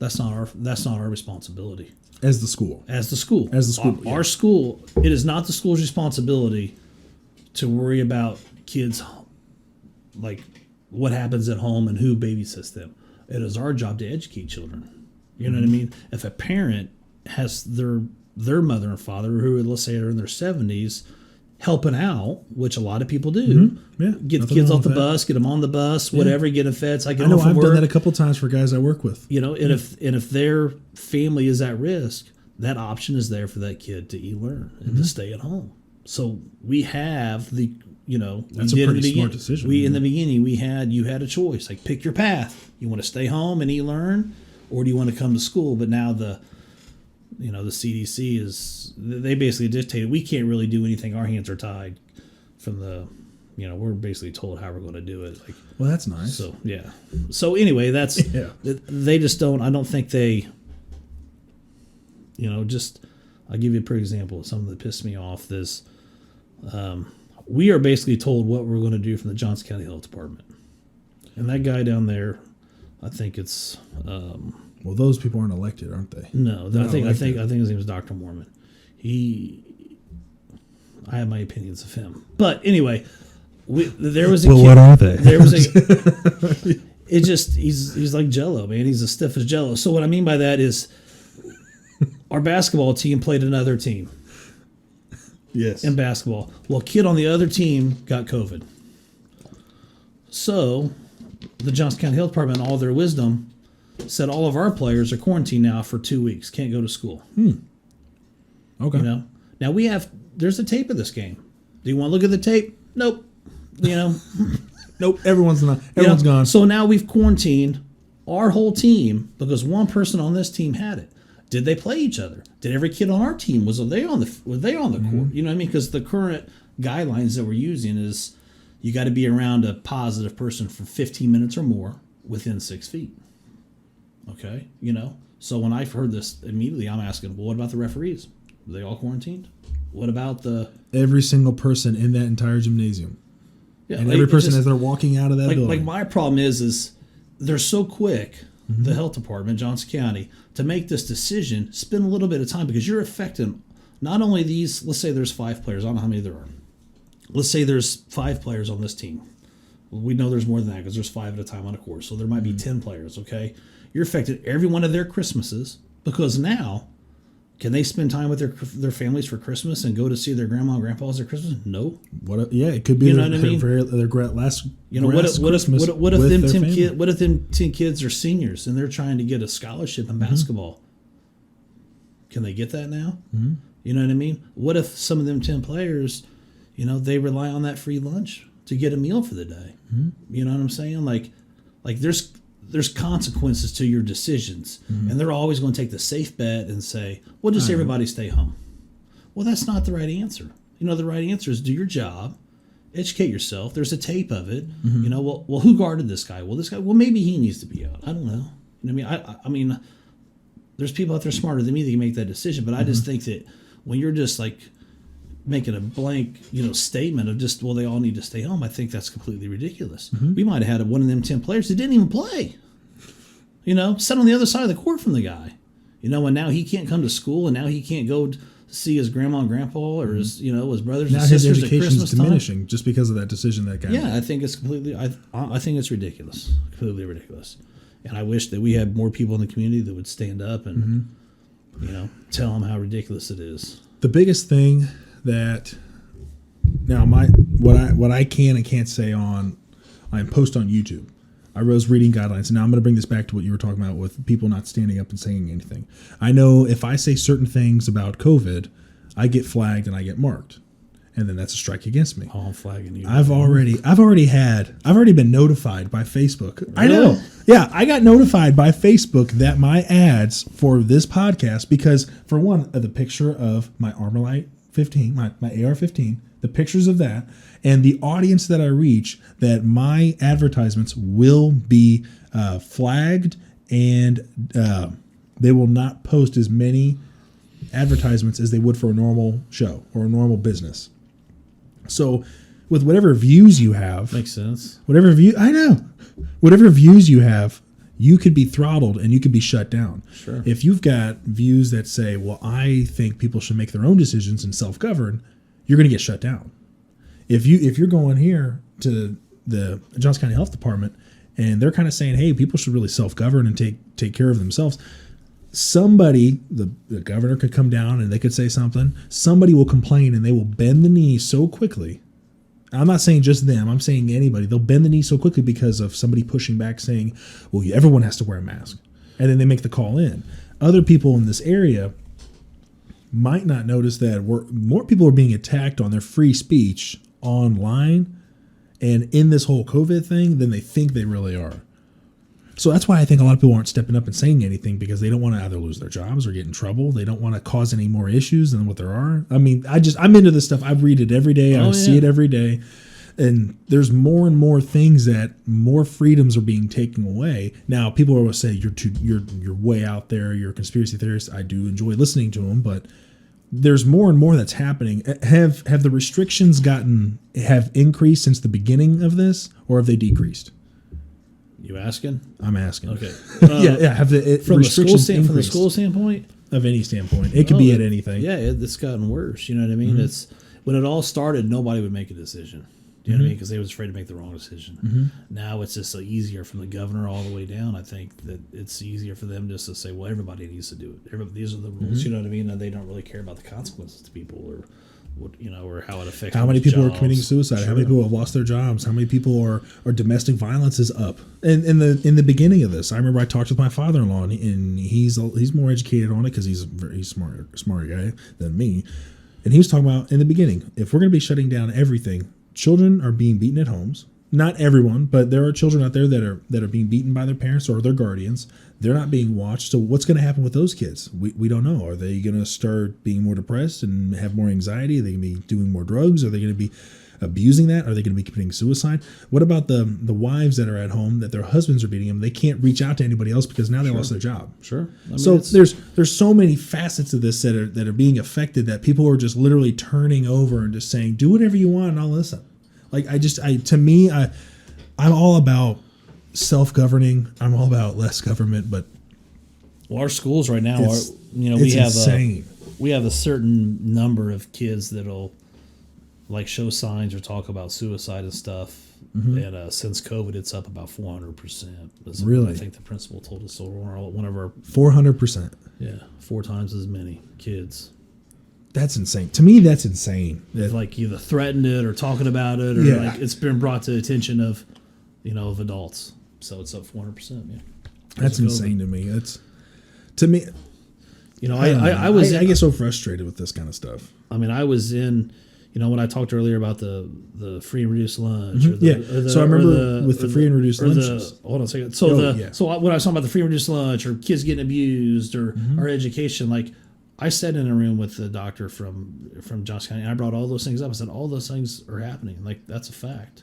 our responsibility. As the school. Our school, it is not the school's responsibility to worry about kids, like what happens at home and who babysits them. It is our job to educate children. You know what I mean? If a parent has their mother and father, who let's say are in their 70s, helping out, which a lot of people do. Get the kids off the bus, get them on the bus, whatever, get them fed. So I know I've done that a couple times for guys I work with. And if their family is at risk, that option is there for that kid to e-learn and to stay at home. So we have that's a pretty smart decision. In the beginning, you had a choice, like pick your path. You want to stay home and e-learn, or do you want to come to school? But now the CDC they basically dictated we can't really do anything. Our hands are tied from we're basically told how we're going to do it. Well, that's nice. So, yeah. So anyway, they just don't, I don't think they, I'll give you a perfect example of something that pissed me off. We are basically told what we're going to do from the Johnson County Health Department. And that guy down there, I think it's, well, those people aren't elected, aren't they? No, I think his name is Dr. Mormon. I have my opinions of him, but anyway, there was a kid. What are they? There was he's like Jello, man. He's as stiff as Jello. So what I mean by that is, our basketball team played another team. Yes. In basketball, well, a kid on the other team got COVID. So, the Johnson County Health Department, in all their wisdom, said all of our players are quarantined now for 2 weeks. Can't go to school. Okay. Now there's a tape of this game. Do you want to look at the tape? Nope. Nope. Everyone's gone. So now we've quarantined our whole team because one person on this team had it. Did they play each other? Did every kid on our team were they on the court? You know what I mean? Because the current guidelines that we're using is you got to be around a positive person for 15 minutes or more within 6 feet. Okay, So when I heard this immediately, I'm asking, well, what about the referees? Are they all quarantined? What about every single person in that entire gymnasium? Yeah, and every person as they're walking out of that building. Like my problem is they're so quick, the health department, Johnson County, to make this decision, spend a little bit of time because you're affecting not only these, let's say there's 5 players, I don't know how many there are. Let's say there's 5 players on this team. Well, we know there's more than that because there's 5 at a time on a course. So there might be 10 players, okay? You're affecting every one of their Christmases because now, can they spend time with their families for Christmas and go to see their grandma and grandpa as their Christmas? No. It could be their last. What if them 10 kids are seniors and they're trying to get a scholarship in basketball? Can they get that now? You know what I mean? What if some of them 10 players, they rely on that free lunch to get a meal for the day? You know what I'm saying? Like there's consequences to your decisions, and they're always going to take the safe bet and say, well, just everybody stay home. Well, that's not the right answer. The right answer is do your job, educate yourself. There's a tape of it. Well, who guarded this guy? Well, this guy. Well, maybe he needs to be out. I don't know. I mean, there's people out there smarter than me that can make that decision. But I just think that when you're just like making a blank, statement of just, well, they all need to stay home, I think that's completely ridiculous. We might have had one of them 10 players that didn't even play. Sat on the other side of the court from the guy. And now he can't come to school, and now he can't go see his grandma and grandpa or his brothers now and sisters his at education Christmas is diminishing just because of that decision that guy made. I think it's completely. I think it's ridiculous, completely ridiculous, and I wish that we had more people in the community that would stand up and tell them how ridiculous it is. The biggest thing that now what I can and can't say on I post on YouTube. I was reading guidelines, and now I'm going to bring this back to what you were talking about with people not standing up and saying anything. I know if I say certain things about COVID, I get flagged and I get marked, and then that's a strike against me. Oh, I'm flagging you. I've already been notified by Facebook. Really? I know. Yeah, I got notified by Facebook that my ads for this podcast, because for one, the picture of my Armalite 15, my AR-15, the pictures of that, and the audience that I reach, that my advertisements will be flagged, and they will not post as many advertisements as they would for a normal show or a normal business. So with whatever views you have, makes sense. Whatever views you have, you could be throttled and you could be shut down. Sure. If you've got views that say, well, I think people should make their own decisions and self-govern, you're going to get shut down. If you're going here to the Johnson County Health Department and they're kind of saying, hey, people should really self-govern and take care of themselves, somebody, the governor could come down and they could say something. Somebody will complain and they will bend the knee so quickly. I'm not saying just them. I'm saying anybody. They'll bend the knee so quickly because of somebody pushing back saying, well, everyone has to wear a mask. And then they make the call in. Other people in this area might not notice that more people are being attacked on their free speech online and in this whole COVID thing than they think they really are. So that's why I think a lot of people aren't stepping up and saying anything, because they don't want to either lose their jobs or get in trouble. They don't want to cause any more issues than what there are. I mean, I'm into this stuff. I read it every day. I see it every day. And there's more and more things that more freedoms are being taken away. Now, people always say you're way out there. You're a conspiracy theorist. I do enjoy listening to them, but there's more and more that's happening. Have the restrictions have increased since the beginning of this, or have they decreased? You asking? I'm asking. Okay. Yeah. Have the from restrictions from the school standpoint? Of any standpoint, it could be at anything. Yeah, it's gotten worse. You know what I mean? It's when it all started, nobody would make a decision. Do you know what I mean? Because they was afraid to make the wrong decision. Now it's just easier from the governor all the way down. I think that it's easier for them just to say, well, everybody needs to do it. These are the rules. You know what I mean? And they don't really care about the consequences to people or or how it affects. How many people are committing suicide? Sure. How many people have lost their jobs? How many people are domestic violence is up? And in the beginning of this, I remember I talked with my father-in-law, and he's more educated on it because he's smarter guy than me. And he was talking about in the beginning, if we're going to be shutting down everything, children are being beaten at homes. Not everyone, but there are children out there that are being beaten by their parents or their guardians. They're not being watched. So what's going to happen with those kids? We don't know. Are they going to start being more depressed and have more anxiety? Are they going to be doing more drugs? Are they going to be abusing that? Are they going to be committing suicide? What about the wives that are at home that their husbands are beating them? They can't reach out to anybody else because now they lost their job. Sure. I mean, so there's so many facets of this that are being affected that people are just literally turning over and just saying, do whatever you want and I'll listen. Like I'm all about self-governing. I'm all about less government, but our schools right now it's insane. We have a certain number of kids that'll show signs or talk about suicide and stuff. And since COVID, it's up about 400%. Really? I think the principal told us so. One of our 400%. Yeah, 4 times as many kids. That's insane. To me, that's insane. Either threatened it or talking about it, or it's been brought to the attention of, of adults. So it's up 400%. Yeah, that's insane to me. It's to me. I get so frustrated with this kind of stuff. I mean, I was in, when I talked earlier about the free and reduced lunch. So I remember with the free and reduced lunches. Hold on a second. So so when I was talking about the free and reduced lunch or kids getting abused or our education, I sat in a room with the doctor from Johnson County, and I brought all those things up. I said, all those things are happening. Like, that's a fact.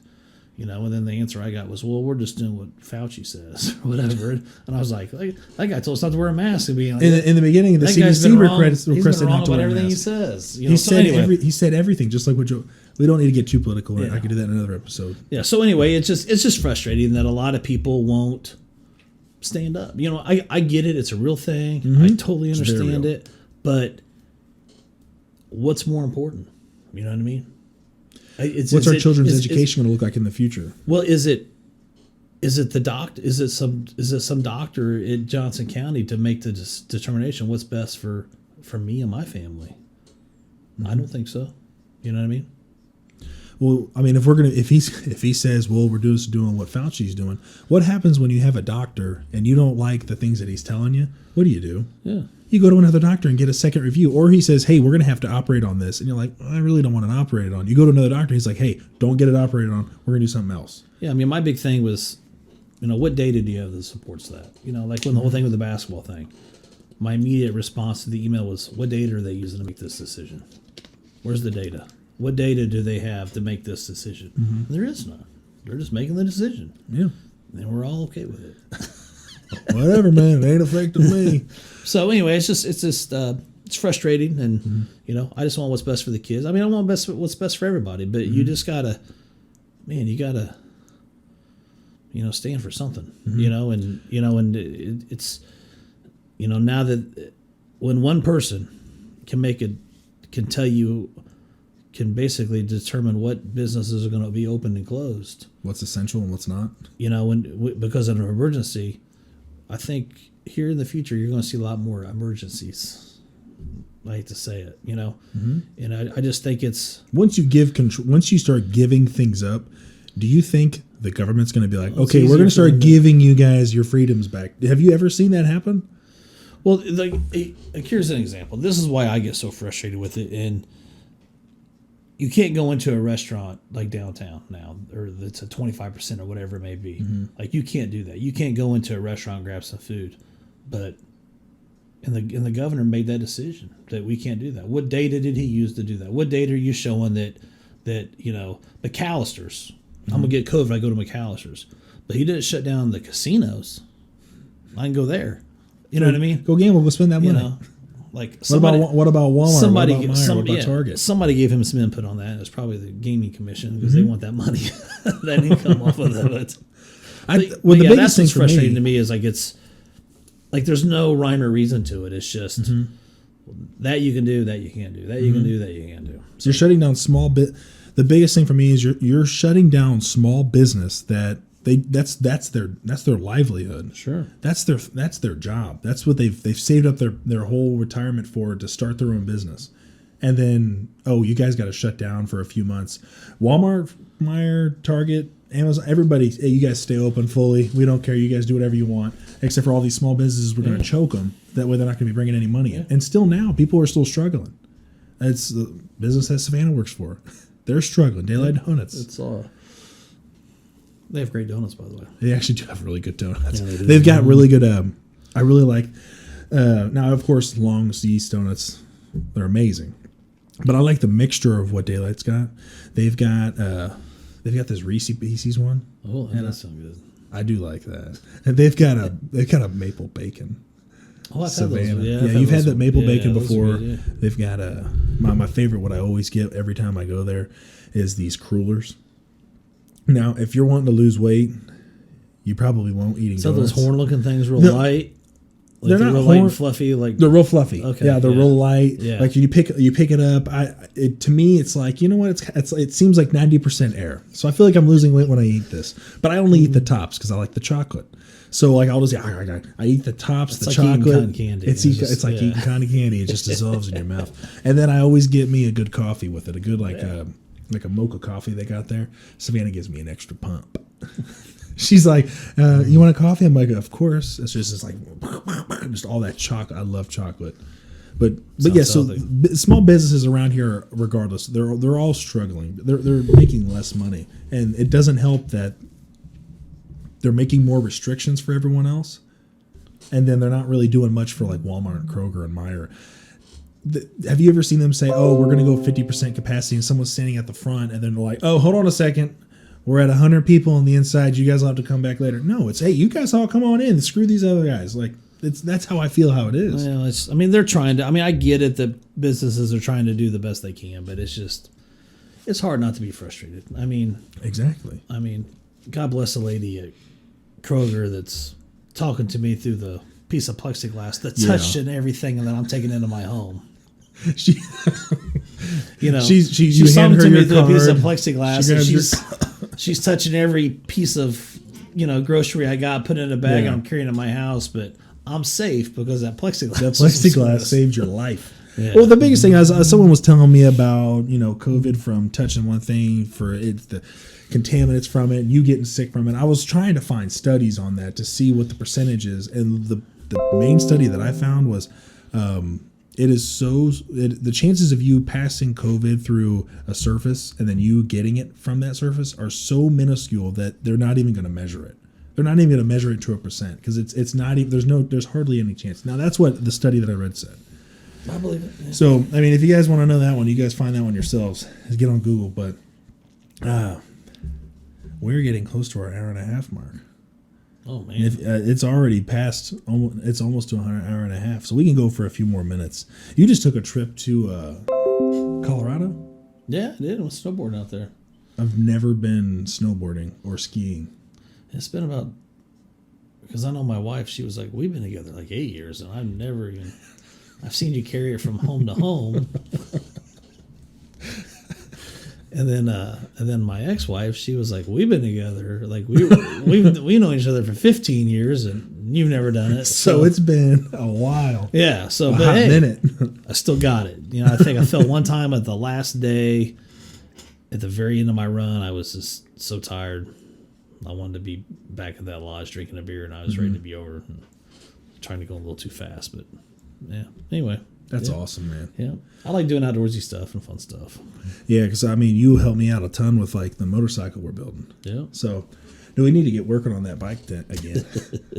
You know, and then the answer I got was, well, we're just doing what Fauci says, or whatever. And I was like, that guy told us not to wear a mask. And being like, in the beginning, the CDC requested not to wear a mask. Everything he says. He said he said everything, just like what Joe. We don't need to get too political. Yeah. I could do that in another episode. Yeah. So anyway, it's just frustrating that a lot of people won't stand up. You know, I get it. It's a real thing. I totally understand it. But what's more important? You know what I mean? What's our children's education going to look like in the future? Well, is it the doctor? Is it some doctor in Johnson County to make the determination what's best for me and my family? I don't think so. You know what I mean? Well, I mean, if he says, well, we're just doing what Fauci's doing, what happens when you have a doctor and you don't like the things that he's telling you? What do? Yeah. You go to another doctor and get a second review. Or he says, hey, we're going to have to operate on this. And you're like, I really don't want it operated on. You go to another doctor, he's like, hey, don't get it operated on. We're going to do something else. Yeah, I mean, my big thing was, you know, what data do you have that supports that? You know, like when the whole thing with the basketball thing, my immediate response to the email was, what data are they using to make this decision? Where's the data? What data do they have to make this decision? There is none. They're just making the decision. Yeah. And we're all okay with it. Whatever, man. It ain't affecting me. So anyway, it's frustrating, and you know, I just want what's best for the kids. I mean, I want what's best for everybody, but you just gotta, you gotta, you know, stand for something, you know, and it's, you know, now that when one person can tell you, can basically determine what businesses are going to be open and closed, what's essential and what's not, you know, because of an emergency. I think here in the future, you're going to see a lot more emergencies. I hate to say it, you know, and I just think it's once you give control, once you start giving things up, do you think the government's going to be like, okay, we're going to start giving you guys your freedoms back? Have you ever seen that happen? Well, like here's an example. This is why I get so frustrated with it. And you can't go into a restaurant like downtown now, or it's a 25% or whatever it may be. Like, you can't do that. You can't go into a restaurant and grab some food. But and the governor made that decision that we can't do that. What data did he use to do that? What data are you showing that you know, McAllister's? I'm gonna get COVID if I go to McAllister's, but he didn't shut down the casinos. I can go there. You know what I mean? Go gamble. Go spend that money. You know, like somebody, what about Walmart? Somebody, what about Meijer? What about Target? Somebody gave him some input on that. It's probably the gaming commission because they want that money, that income off of it. The biggest thing frustrating to me is like it's like there's no rhyme or reason to it. It's just that you can do, that you can't do, that you can do, that you can't do. So you're shutting down small bit. The biggest thing for me is you're shutting down small business that's their livelihood. Sure. That's their job. That's what they've saved up their whole retirement for, to start their own business. And then, you guys got to shut down for a few months. Walmart, Meijer, Target, Amazon, everybody, hey, you guys stay open fully. We don't care. You guys do whatever you want. Except for all these small businesses, we're going to choke them. That way they're not going to be bringing any money in. And still now, people are still struggling. It's the business that Savannah works for. They're struggling. Daylight Donuts. It's they have great donuts, by the way. They actually do have really good donuts. Yeah, They've got really good. I really like. Now, of course, Long East donuts, they're amazing, but I like the mixture of what Daylight's got. They've got this Reese's Pieces one. Oh, that sounds good. I do like that. And they've got a maple bacon. Oh, I've Savannah. had those. Yeah, you've had that maple bacon before. Good, yeah. They've got my favorite. What I always get every time I go there is these crullers. Now, if you're wanting to lose weight, you probably won't eating So donuts. those horn-looking things real light? Like they're not real horn, light and fluffy? Like they're real fluffy. Okay, yeah, they're real light. Yeah. Like you pick it up. To me, it's like, you know what? It seems like 90% air. So I feel like I'm losing weight when I eat this. But I only eat the tops because I like the chocolate. So like I'll just I eat the tops, it's the like chocolate. Eating cotton candy. It's like eating cotton candy. It just dissolves in your mouth. And then I always get me a good coffee with it. A good like a mocha coffee they got there. Savannah gives me an extra pump. She's like, you want a coffee? I'm like, of course. It's just like just all that chocolate. I love chocolate. But yeah, so small businesses around here, regardless, they're all struggling. They're making less money, and it doesn't help that they're making more restrictions for everyone else, and then they're not really doing much for like Walmart and Kroger and Meijer. have you ever seen them say, "Oh, we're going to go 50% capacity," and someone's standing at the front, and then they're like, "Oh, hold on a second, we're at 100 people on the inside. You guys will have to come back later." No, it's, "Hey, you guys all come on in. Screw these other guys." Like that's how I feel how it is. Well, I mean, they're trying to. I mean, I get it that businesses are trying to do the best they can, but it's hard not to be frustrated. I mean, exactly. I mean, God bless the lady at Kroger that's talking to me through the piece of plexiglass that's touched and everything, and then I'm taking into my home. She, she's talking to me through a piece of plexiglass, and she's touching every piece of grocery I got, put in a bag, and I'm carrying in my house, but I'm safe because that plexiglass. That plexiglass saved your life. Yeah. Well, the biggest thing is someone was telling me about COVID from touching one thing for it, the contaminants from it, and you getting sick from it. I was trying to find studies on that to see what the percentage is, and the main study that I found was the chances of you passing COVID through a surface and then you getting it from that surface are so minuscule that they're not even going to measure it. They're not even going to measure it to a percent because it's not even, there's hardly any chance. Now that's what the study that I read said. I believe it. Yeah. So I mean, if you guys want to know that one, you guys find that one yourselves. Just get on Google. But we're getting close to our hour and a half mark. Oh man, it's already past. It's almost to an hour and a half, so we can go for a few more minutes. You just took a trip to Colorado? Yeah, I did. I was snowboarding out there. I've never been snowboarding or skiing. It's been about, because I know my wife. She was like, we've been together like 8 years, and I've seen you carry her from home to home. And then my ex-wife, she was like, we've been together, like we know each other for 15 years, and you've never done it. So it's been a while. Yeah. So, a but hey, minute. I still got it. I think I felt one time at the last day, at the very end of my run, I was just so tired. I wanted to be back at that lodge drinking a beer, and I was ready to be over. And trying to go a little too fast, but yeah. Anyway. That's awesome, man. Yeah. I like doing outdoorsy stuff and fun stuff. Yeah, because, you helped me out a ton with, the motorcycle we're building. Yeah. So, we need to get working on that bike again.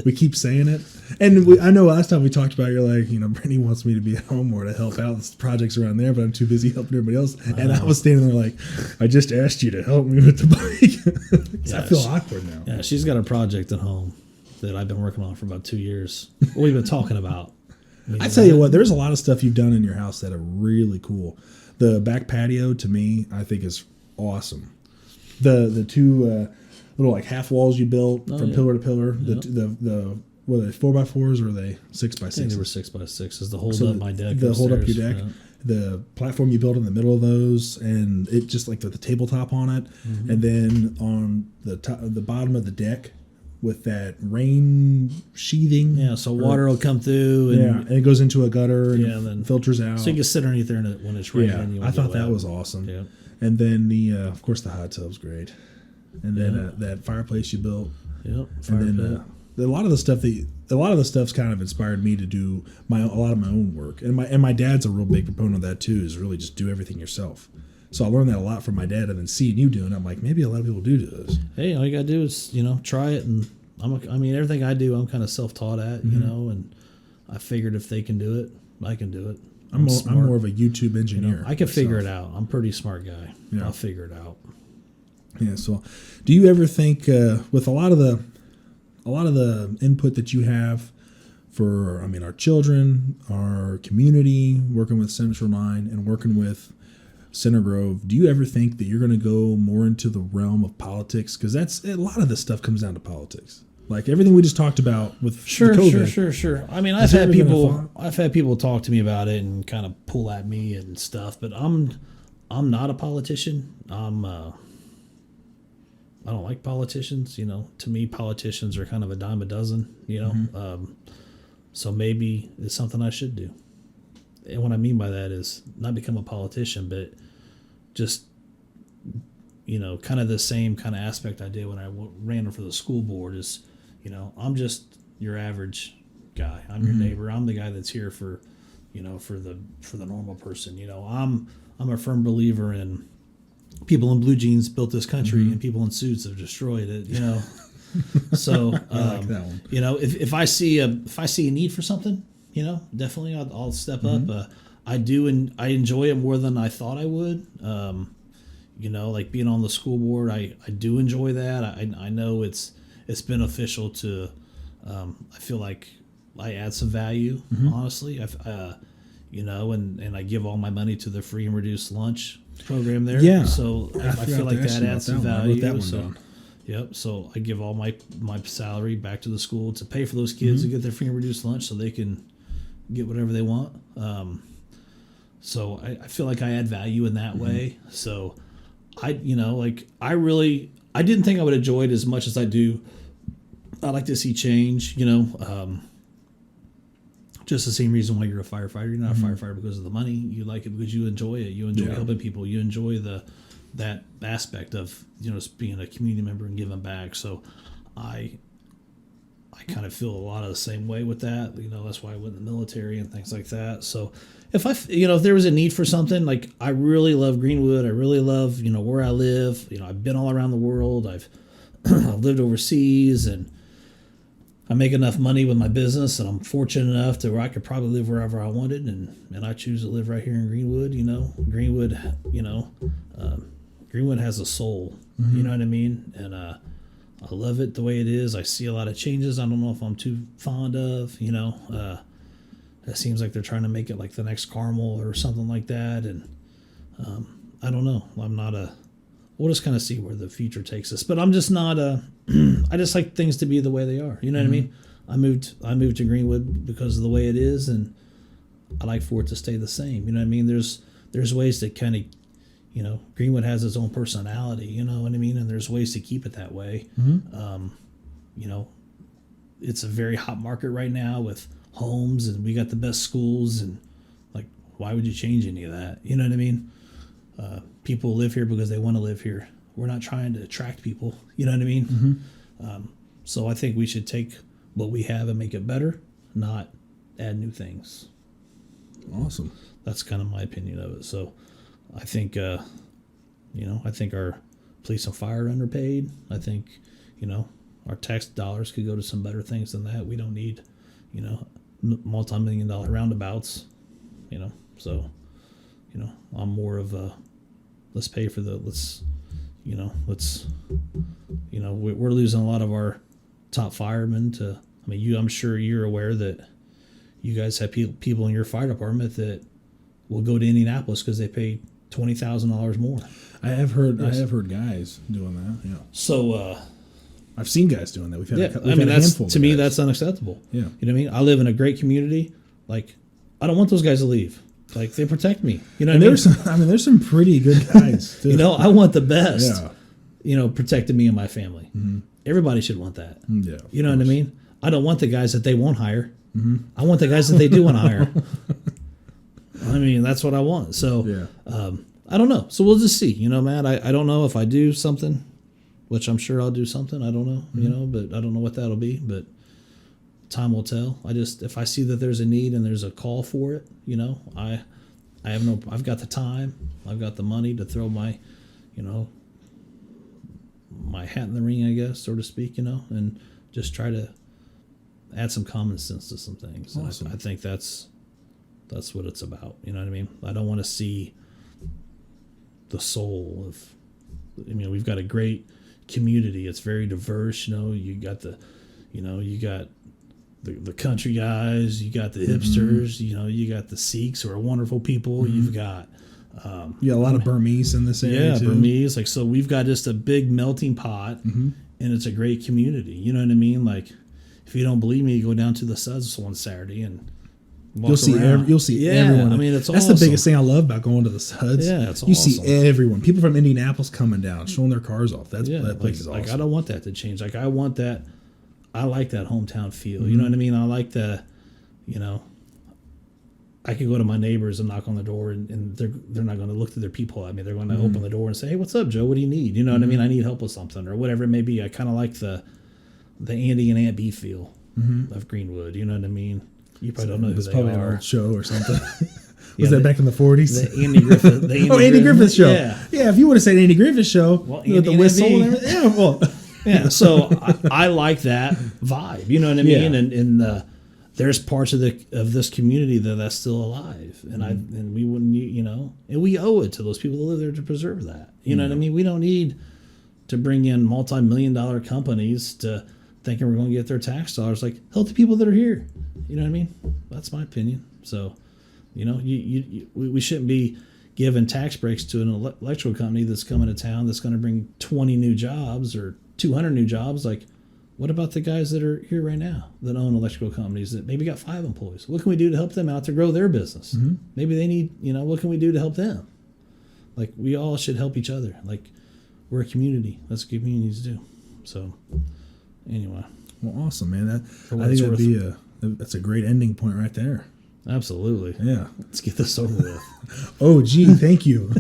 We keep saying it. And I know last time we talked about it, you're like, Brittany wants me to be at home or to help out with projects around there, but I'm too busy helping everybody else. I was standing there like, I just asked you to help me with the bike. Yeah, I feel awkward now. Yeah, she's got a project at home that I've been working on for about 2 years. We've been talking about. I tell you what, there's a lot of stuff you've done in your house that are really cool. The back patio, to me, I think is awesome. The two little half walls you built from pillar to pillar. Yep. The were they 4x4s or were they 6x6s? I think they were 6x6s. The hold up my deck. The hold up your deck. Yeah. The platform you built in the middle of those, and it just the tabletop on it, and then on the bottom of the deck. With that rain sheathing. Yeah, so water will come through. And it goes into a gutter and then filters out. So you can sit underneath there when it's raining. Yeah, I thought that was awesome. Yeah. And then of course, the hot tub's great. And then that fireplace you built. Yep. And then a lot of the stuff's kind of inspired me to do a lot of my own work. And my dad's a real big proponent of that too. Is really just do everything yourself. So I learned that a lot from my dad, and then seeing you doing it, I'm like, maybe a lot of people do this. Hey, all you gotta do is try it, and everything I do, I'm kind of self-taught at, and I figured if they can do it, I can do it. I'm more of a YouTube engineer. I can figure it out. I'm a pretty smart guy. Yeah. I'll figure it out. Yeah. So, do you ever think with a lot of the input that you have for our children, our community, working with Central 9 and working with Center Grove, do you ever think that you're going to go more into the realm of politics? Because that's a lot of this stuff comes down to politics. Like everything we just talked about with COVID. Sure. I've had people talk to me about it and kind of pull at me and stuff, but I'm not a politician. I don't like politicians. To me, politicians are kind of a dime a dozen. So maybe it's something I should do. And what I mean by that is not become a politician, but just, kind of the same kind of aspect I did when I ran for the school board is, I'm just your average guy. I'm your neighbor. I'm the guy that's here for, for the normal person. I'm a firm believer in people in blue jeans built this country and people in suits have destroyed it, So, I like that one. If I see a need for something, definitely I'll step up. I do, and I enjoy it more than I thought I would. Like being on the school board, I do enjoy that. I know it's beneficial to. I feel like I add some value. Honestly, and I give all my money to the free and reduced lunch program there. Yeah. So I feel like that adds some value. I wrote that one down. Yep. So I give all my salary back to the school to pay for those kids to get their free and reduced lunch, so they can get whatever they want. So I feel like I add value in that way. So I didn't think I would enjoy it as much as I do. I like to see change. Just the same reason why you're a firefighter. You're not a firefighter because of the money. You like it because you enjoy it. You enjoy helping people. You enjoy that aspect of just being a community member and giving back. So I kind of feel a lot of the same way with that. That's why I went in the military and things like that. So if there was a need for something, like I really love Greenwood. I really love where I live. I've been all around the world. I've lived overseas, and I make enough money with my business, and I'm fortunate enough to where I could probably live wherever I wanted, and I choose to live right here in Greenwood. Greenwood has a soul. You know what I mean? And I love it the way it is. I see a lot of changes. I don't know if I'm too fond of. It seems like they're trying to make it like the next Carmel or something like that, and I don't know. I'm not a. We'll just kind of see where the future takes us. But I'm just not a. I just like things to be the way they are. You know what I mean? I moved to Greenwood because of the way it is, and I like for it to stay the same. You know what I mean? There's ways to kind of, Greenwood has its own personality. You know what I mean? And there's ways to keep it that way. It's a very hot market right now with homes, and we got the best schools, and like, why would you change any of that? You know what I mean? People live here because they want to live here. We're not trying to attract people. You know what I mean? So I think we should take what we have and make it better, not add new things. Awesome. That's kind of my opinion of it. So I think, I think our police and fire are underpaid. I think, our tax dollars could go to some better things than that. We don't need, multi-million-dollar roundabouts, So, I'm more of a let's pay for we're losing a lot of our top firemen to. I'm sure you're aware that you guys have people in your fire department that will go to Indianapolis because they pay $20,000 more. I have heard guys doing that. Yeah. So I've seen guys doing that. We've had a that's handful. To me, that's unacceptable. Yeah. You know what I mean? I live in a great community. Like, I don't want those guys to leave. Like, they protect me. You know what I mean? There's some pretty good guys too. I want the best. Yeah. Protecting me and my family. Everybody should want that. Yeah. You know what I mean? I don't want the guys that they won't hire. I want the guys that they do want to hire. That's what I want. So, yeah. I don't know. So we'll just see. Matt, I don't know if I do something, which I'm sure I'll do something. I don't know, but I don't know what that'll be. But time will tell. If I see that there's a need and there's a call for it, I've got the time, I've got the money to throw my, my hat in the ring, I guess, so to speak, and just try to add some common sense to some things. Awesome. I think that's what it's about. You know what I mean? I don't want to see the soul of. We've got a great community. It's very diverse. You got the country guys. You got the hipsters. You got the Sikhs, who are wonderful people. You've got. A lot of Burmese in this area. Yeah, too. Burmese. So we've got just a big melting pot, and it's a great community. You know what I mean? Like, if you don't believe me, you go down to the Suds one Saturday and you'll see everyone. It's that's awesome. the biggest thing I love about going to the Suds. Yeah, it's you awesome. see everyone. People from Indianapolis coming down, showing their cars off. That place is awesome. Like, I don't want that to change. Like, I want that. I like that hometown feel. You know what I mean? I like the, I could go to my neighbors and knock on the door, and they're not going to look through their peephole at me. They're going to open the door and say, "Hey, what's up, Joe? What do you need?" You know what I mean? I need help with something or whatever it may be. I kind of like the Andy and Aunt B feel of Greenwood. You know what I mean? You probably don't know who they probably are. An old show or something. Was that back in the 40s? The Andy Griffith. Andy Griffith show. Yeah. If you would have said Andy Griffith show, with the whistle and everything. Yeah, well. Yeah, so I like that vibe. You know what I mean? Yeah. And there's parts of this community that's still alive, and we wouldn't, and we owe it to those people that live there to preserve that. You know what I mean? We don't need to bring in multi-million-dollar companies to thinking we're going to get their tax dollars. Like, help the people that are here. You know what I mean? That's my opinion. So, we shouldn't be giving tax breaks to an electrical company that's coming to town that's going to bring 20 new jobs or 200 new jobs. Like, what about the guys that are here right now that own electrical companies that maybe got 5 employees? What can we do to help them out to grow their business? Mm-hmm. Maybe they need, what can we do to help them? Like, we all should help each other. Like, we're a community. That's what communities do. So, anyway. Well, awesome, man. I think that's a great ending point right there. Absolutely. Yeah. Let's get this over with. Oh, gee, thank you.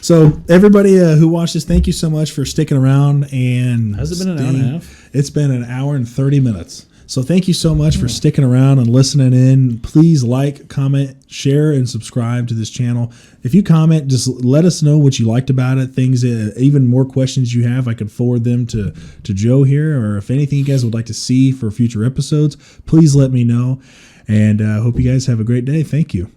So, everybody who watched this, thank you so much for sticking around. And has it been an hour and a half? It's been an hour and 30 minutes. So, thank you so much for sticking around and listening in. Please like, comment, share, and subscribe to this channel. If you comment, just let us know what you liked about it. Things, even more questions you have, I could forward them to Joe here. Or if anything you guys would like to see for future episodes, please let me know. And I hope you guys have a great day. Thank you.